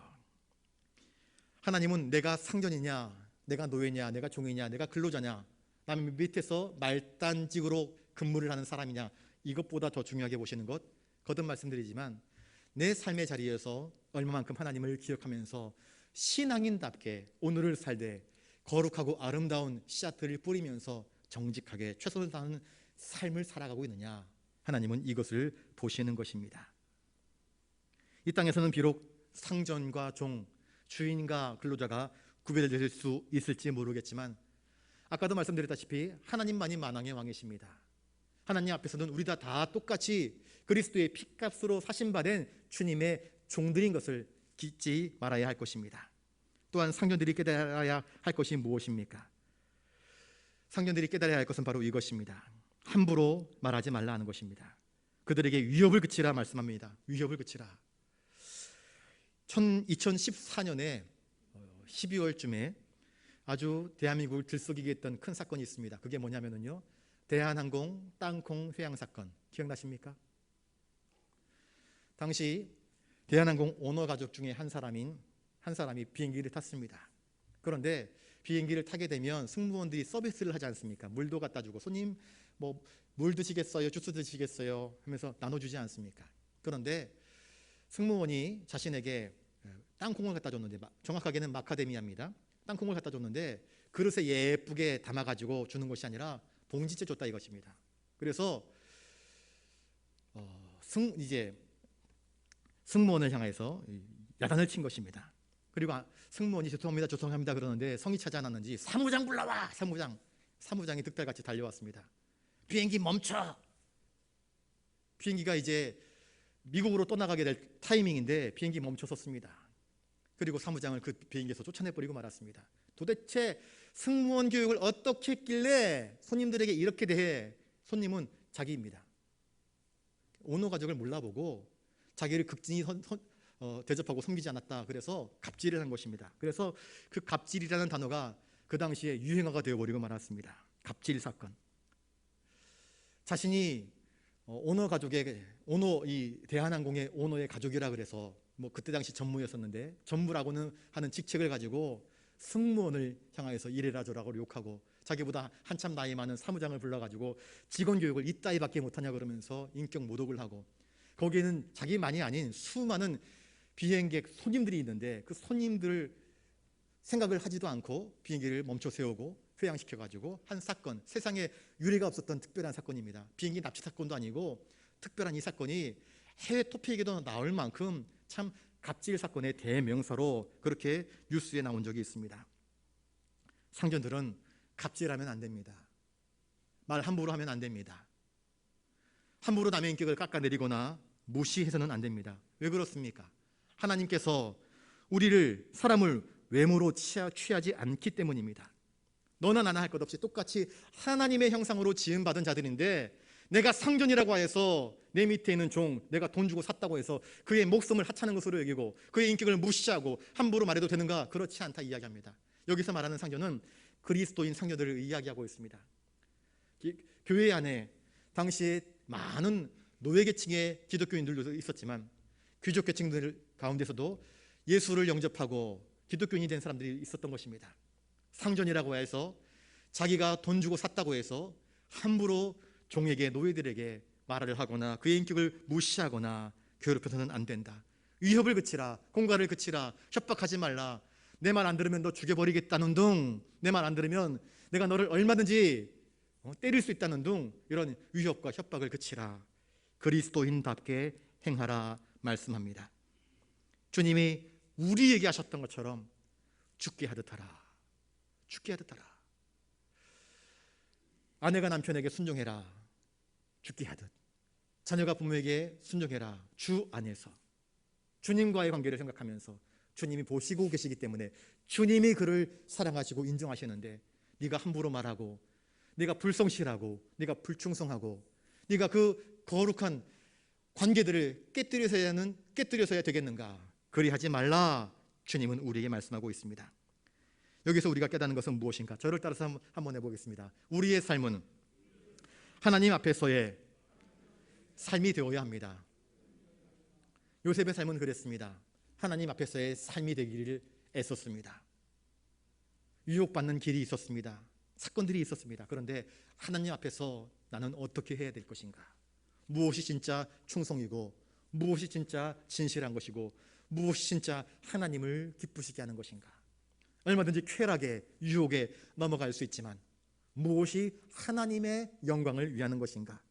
하나님은 내가 상전이냐, 내가 노예냐, 내가 종이냐, 내가 근로자냐, 남 밑에서 말단직으로 근무를 하는 사람이냐, 이것보다 더 중요하게 보시는 것, 거듭 말씀드리지만 내 삶의 자리에서 얼마만큼 하나님을 기억하면서 신앙인답게 오늘을 살되 거룩하고 아름다운 씨앗들을 뿌리면서 정직하게 최선을 다하는 삶을 살아가고 있느냐, 하나님은 이것을 보시는 것입니다. 이 땅에서는 비록 상전과 종, 주인과 근로자가 구별될 수 있을지 모르겠지만 아까도 말씀드렸다시피 하나님만이 만왕의 왕이십니다. 하나님 앞에서는 우리 다 똑같이 그리스도의 피값으로 사신받은 주님의 종들인 것을 잊지 말아야 할 것입니다. 또한 상전들이 깨달아야 할 것이 무엇입니까? 상전들이 깨달아야 할 것은 바로 이것입니다. 함부로 말하지 말라 하는 것입니다. 그들에게 위협을 그치라 말씀합니다. 위협을 그치라. 2014년에 12월쯤에 아주 대한민국을 들썩이게 했던 큰 사건이 있습니다. 그게 뭐냐면요, 대한항공 땅콩 회항 사건 기억나십니까? 당시 대한항공 오너 가족 중에 한 사람이 비행기를 탔습니다. 그런데 비행기를 타게 되면 승무원들이 서비스를 하지 않습니까? 물도 갖다 주고, 손님 뭐 물 드시겠어요? 주스 드시겠어요? 하면서 나눠주지 않습니까? 그런데 승무원이 자신에게 땅콩을 갖다 줬는데, 정확하게는 마카데미아입니다. 땅콩을 갖다 줬는데 그릇에 예쁘게 담아가지고 주는 것이 아니라 봉지째 줬다 이것입니다. 그래서 승무원을 향해서 야단을 친 것입니다. 그리고 승무원이 죄송합니다 그러는데 성이 차지 않았는지 사무장 불러와! 사무장이 득달같이 달려왔습니다. 비행기 멈춰! 비행기가 이제 미국으로 떠나가게 될 타이밍인데 비행기 멈춰섰습니다. 그리고 사무장을 그 비행기에서 쫓아내버리고 말았습니다. 도대체 승무원 교육을 어떻게 했길래 손님들에게 이렇게 대해? 손님은 자기입니다. 오너 가족을 몰라보고 자기를 극진히 대접하고 섬기지 않았다. 그래서 갑질을 한 것입니다. 그래서 그 갑질이라는 단어가 그 당시에 유행어가 되어버리고 말았습니다. 갑질 사건. 자신이 이 대한항공의 오너의 가족이라 그래서 뭐 그때 당시 전무였었는데, 전무라고는 하는 직책을 가지고 승무원을 향해서 이래라 저라고 욕하고, 자기보다 한참 나이 많은 사무장을 불러가지고 직원 교육을 이따위밖에 못하냐 그러면서 인격 모독을 하고, 거기에는 자기만이 아닌 수많은 비행객 손님들이 있는데 그 손님들 생각을 하지도 않고 비행기를 멈춰 세우고 회항시켜가지고 한 사건, 세상에 유례가 없었던 특별한 사건입니다. 비행기 납치 사건도 아니고 특별한 이 사건이 해외 토픽에도 나올 만큼 참 갑질 사건의 대명사로 그렇게 뉴스에 나온 적이 있습니다. 상전들은 갑질하면 안 됩니다. 말 함부로 하면 안 됩니다. 함부로 남의 인격을 깎아내리거나 무시해서는 안 됩니다. 왜 그렇습니까? 하나님께서 사람을 외모로 취하지 않기 때문입니다. 너나 나나 할 것 없이 똑같이 하나님의 형상으로 지음받은 자들인데, 내가 상전이라고 해서 내 밑에 있는 종, 내가 돈 주고 샀다고 해서 그의 목숨을 하찮은 것으로 여기고 그의 인격을 무시하고 함부로 말해도 되는가? 그렇지 않다 이야기합니다. 여기서 말하는 상전은 그리스도인 상전들을 이야기하고 있습니다. 교회 안에 당시에 많은 노예계층의 기독교인들도 있었지만 귀족계층들 가운데서도 예수를 영접하고 기독교인이 된 사람들이 있었던 것입니다. 상전이라고 해서 자기가 돈 주고 샀다고 해서 함부로 종에게, 노예들에게 말을 하거나 그의 인격을 무시하거나 괴롭혀서는 안 된다. 위협을 그치라, 공갈을 그치라, 협박하지 말라, 내 말 안 들으면 너 죽여버리겠다는 둥, 내 말 안 들으면 내가 너를 얼마든지 때릴 수 있다는 둥, 이런 위협과 협박을 그치라, 그리스도인답게 행하라 말씀합니다. 주님이 우리에게 하셨던 것처럼 죽게 하듯 하라. 죽게 하듯 하라. 아내가 남편에게 순종해라. 죽게 하듯. 자녀가 부모에게 순종해라. 주 안에서. 주님과의 관계를 생각하면서 주님이 보시고 계시기 때문에 주님이 그를 사랑하시고 인정하시는데, 네가 함부로 말하고, 네가 불성실하고, 네가 불충성하고, 네가 그 거룩한 관계들을 깨뜨려서야 되겠는가? 그리하지 말라. 주님은 우리에게 말씀하고 있습니다. 여기서 우리가 깨닫는 것은 무엇인가? 저를 따라서 한번 해보겠습니다. 우리의 삶은 하나님 앞에서의 삶이 되어야 합니다. 요셉의 삶은 그랬습니다. 하나님 앞에서의 삶이 되기를 애썼습니다. 유혹받는 길이 있었습니다. 사건들이 있었습니다. 그런데 하나님 앞에서 나는 어떻게 해야 될 것인가? 무엇이 진짜 충성이고 무엇이 진짜 진실한 것이고 무엇이 진짜 하나님을 기쁘시게 하는 것인가? 얼마든지 쾌락에 유혹에 넘어갈 수 있지만 무엇이 하나님의 영광을 위하는 것인가?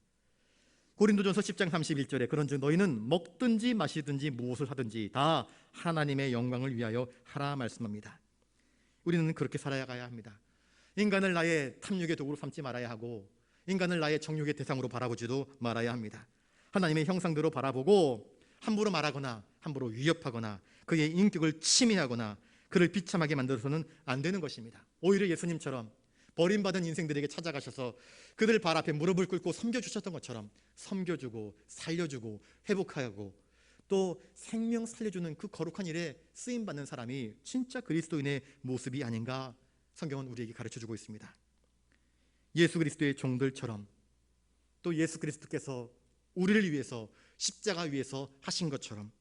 고린도전서 10장 31절에 그런즉 너희는 먹든지 마시든지 무엇을 하든지 다 하나님의 영광을 위하여 하라 말씀합니다. 우리는 그렇게 살아가야 합니다. 인간을 나의 탐욕의 도구로 삼지 말아야 하고 인간을 나의 정욕의 대상으로 바라보지도 말아야 합니다. 하나님의 형상대로 바라보고 함부로 말하거나 함부로 위협하거나 그의 인격을 침해하거나 그를 비참하게 만들어서는 안 되는 것입니다. 오히려 예수님처럼 버림받은 인생들에게 찾아가셔서 그들 발 앞에 무릎을 꿇고 섬겨주셨던 것처럼 섬겨주고 살려주고 회복하고 또 생명 살려주는 그 거룩한 일에 쓰임받는 사람이 진짜 그리스도인의 모습이 아닌가 성경은 우리에게 가르쳐주고 있습니다. 예수 그리스도의 종들처럼 또 예수 그리스도께서 우리를 위해서 십자가 위에서 하신 것처럼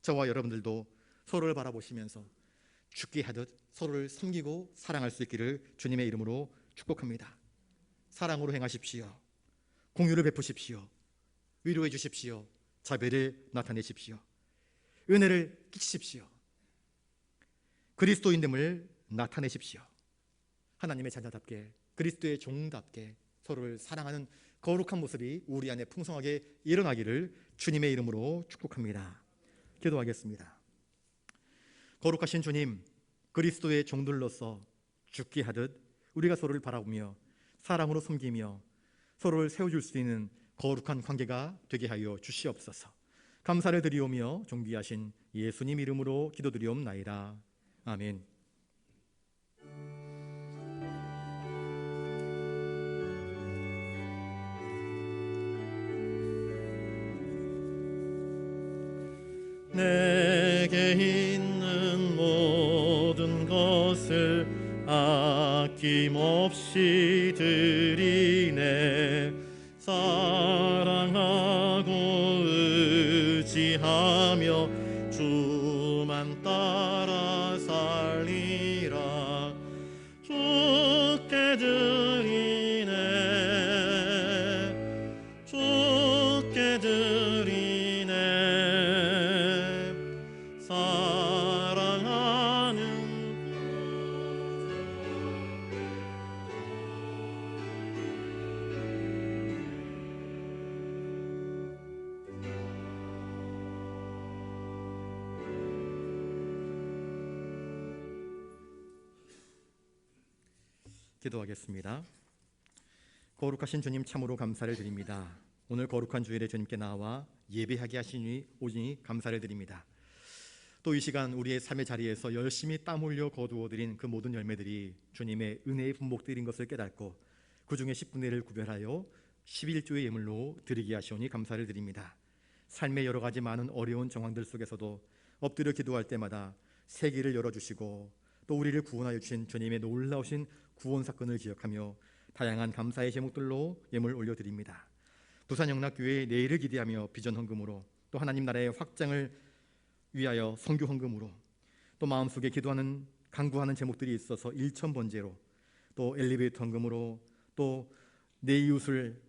저와 여러분들도 서로를 바라보시면서 죽게 하듯 서로를 섬기고 사랑할 수 있기를 주님의 이름으로 축복합니다. 사랑으로 행하십시오. 공유를 베푸십시오. 위로해 주십시오. 자비를 나타내십시오. 은혜를 끼치십시오. 그리스도인됨을 나타내십시오. 하나님의 자녀답게 그리스도의 종답게 서로를 사랑하는 거룩한 모습이 우리 안에 풍성하게 일어나기를 주님의 이름으로 축복합니다. 기도하겠습니다. 거룩하신 주님, 그리스도의 종들로서 죽게 하듯 우리가 서로를 바라보며 사랑으로 섬기며 서로를 세워줄 수 있는 거룩한 관계가 되게 하여 주시옵소서. 감사를 드리오며 존귀하신 예수님 이름으로 기도드리옵나이다. 아멘. 내게 있는 모든 것을 아낌없이 드리네. 사랑하고 의지하며 주만 따라 살리라. 주께 드리네. 주께 드리네. 사랑하는 기도하겠습니다. 거룩하신 주님 참으로 감사를 드립니다. 오늘 거룩한 주일에 주님께 나와 예배하게 하시니 오니 감사를 드립니다. 또 이 시간 우리의 삶의 자리에서 열심히 땀 흘려 거두어들인 그 모든 열매들이 주님의 은혜의 분목들인 것을 깨닫고 그 중에 10분의 1을 구별하여 11조의 예물로 드리게 하시오니 감사를 드립니다. 삶의 여러 가지 많은 어려운 정황들 속에서도 엎드려 기도할 때마다 새 길을 열어주시고 또 우리를 구원하여 주신 주님의 놀라우신 구원 사건을 기억하며 다양한 감사의 제목들로 예물 올려드립니다. 부산영락교회 내일을 기대하며 비전 헌금으로 또 하나님 나라의 확장을 위하여 선교 헌금으로 또 마음속에 기도하는 간구하는 제목들이 있어서 1,000번제로 또 엘리베이터 헌금으로 또 내 이웃을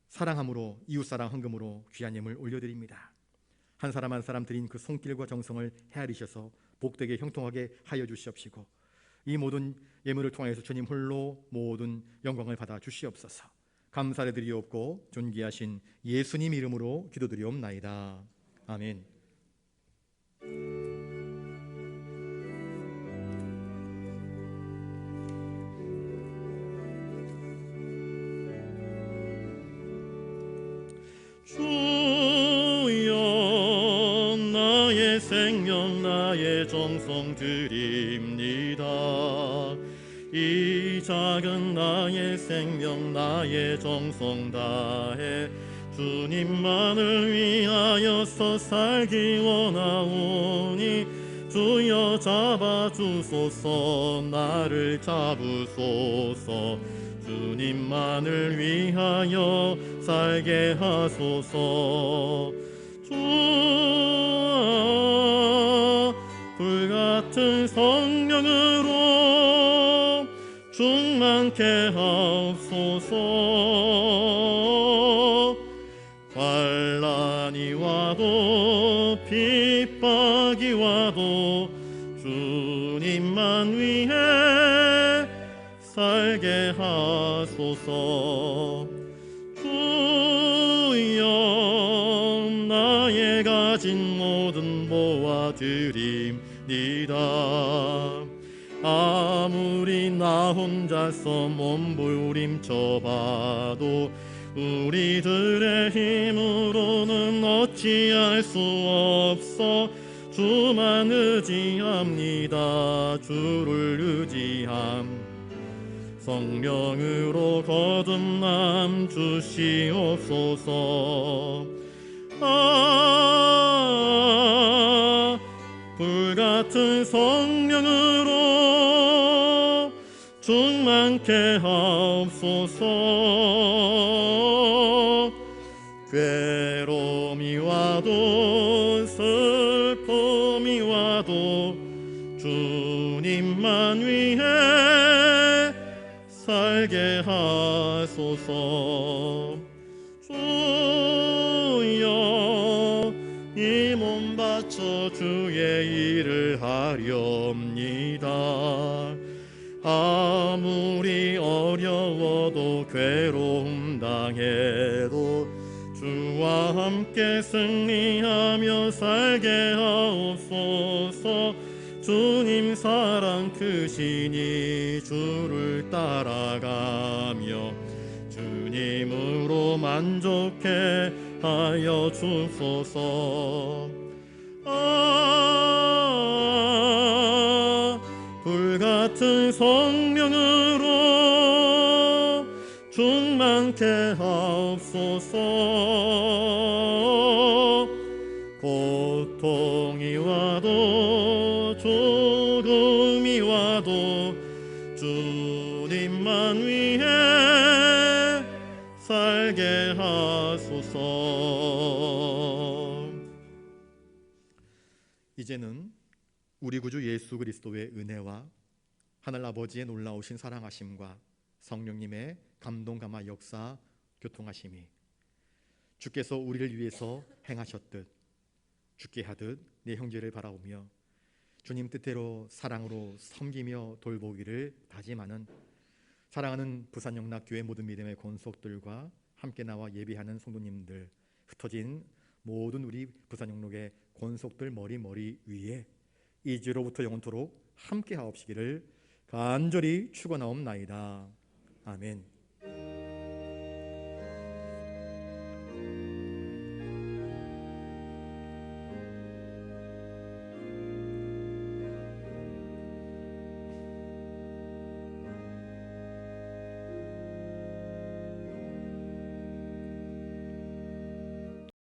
사랑함으로 이웃사랑 헌금으로 귀한 예물 올려드립니다. 한 사람 한 사람 드린 그 손길과 정성을 헤아리셔서 복되게 형통하게 하여 주시옵시고 이 모든 예물을 통하여서 주님 홀로 모든 영광을 받아 주시옵소서. 감사를 드리옵고 존귀하신 예수님 이름으로 기도드리옵나이다. 아멘. 주여 나의 생명 나의 정성 드립니다. 이 작은 나의 생명 나의 정성 다해 주님만을 위하여서 살기 원하오니 주여 잡아주소서. 나를 잡으소서. 주님만을 위하여 살게 하소서. 주아, 불같은 성령으로 충만케 하옵소서. 환난이 와도 핍박이 와도 주님만 위해 살게 하소서. 주여, 나의 가진 모든 모아드립니다. 아무리 나 혼자서 몸부림쳐봐도 우리들의 힘으로는 어찌할 수 없어. 주만 의지합니다. 주를 의지함. 성령으로 거듭남 주시옵소서. 아, 불같은 성령으로 충만케 하옵소서. 괴로움이 와도 슬픔이 와도 주님만 위해 살게 하소서. 주여, 이 몸 바쳐 주의 일을 하렵니다. 아무리 어려워도 괴로움 당해도 주와 함께 승리하며 살게 하옵소서. 주님 사랑 크시니 주를 따라가며 주님으로 만족해 하여 주소서. 아, 불같은 성령으로 충만케 하옵소서. 고통이 와도 죽음이 와도 주님만 위해 살게 하소서. 이제는 우리 구주 예수 그리스도의 은혜와 하늘 아버지의 놀라우신 사랑하심과 성령님의 감동 감화 역사 교통하심이 주께서 우리를 위해서 행하셨듯 죽게 하듯 내 형제를 바라보며 주님 뜻대로 사랑으로 섬기며 돌보기를 다짐하는 사랑하는 부산영락교회 모든 믿음의 권속들과 함께 나와 예배하는 성도님들, 흩어진 모든 우리 부산영락의 권속들 머리 위에 이제로부터 영원토록 함께 하옵시기를 간절히 축원하옵나이다. 아멘.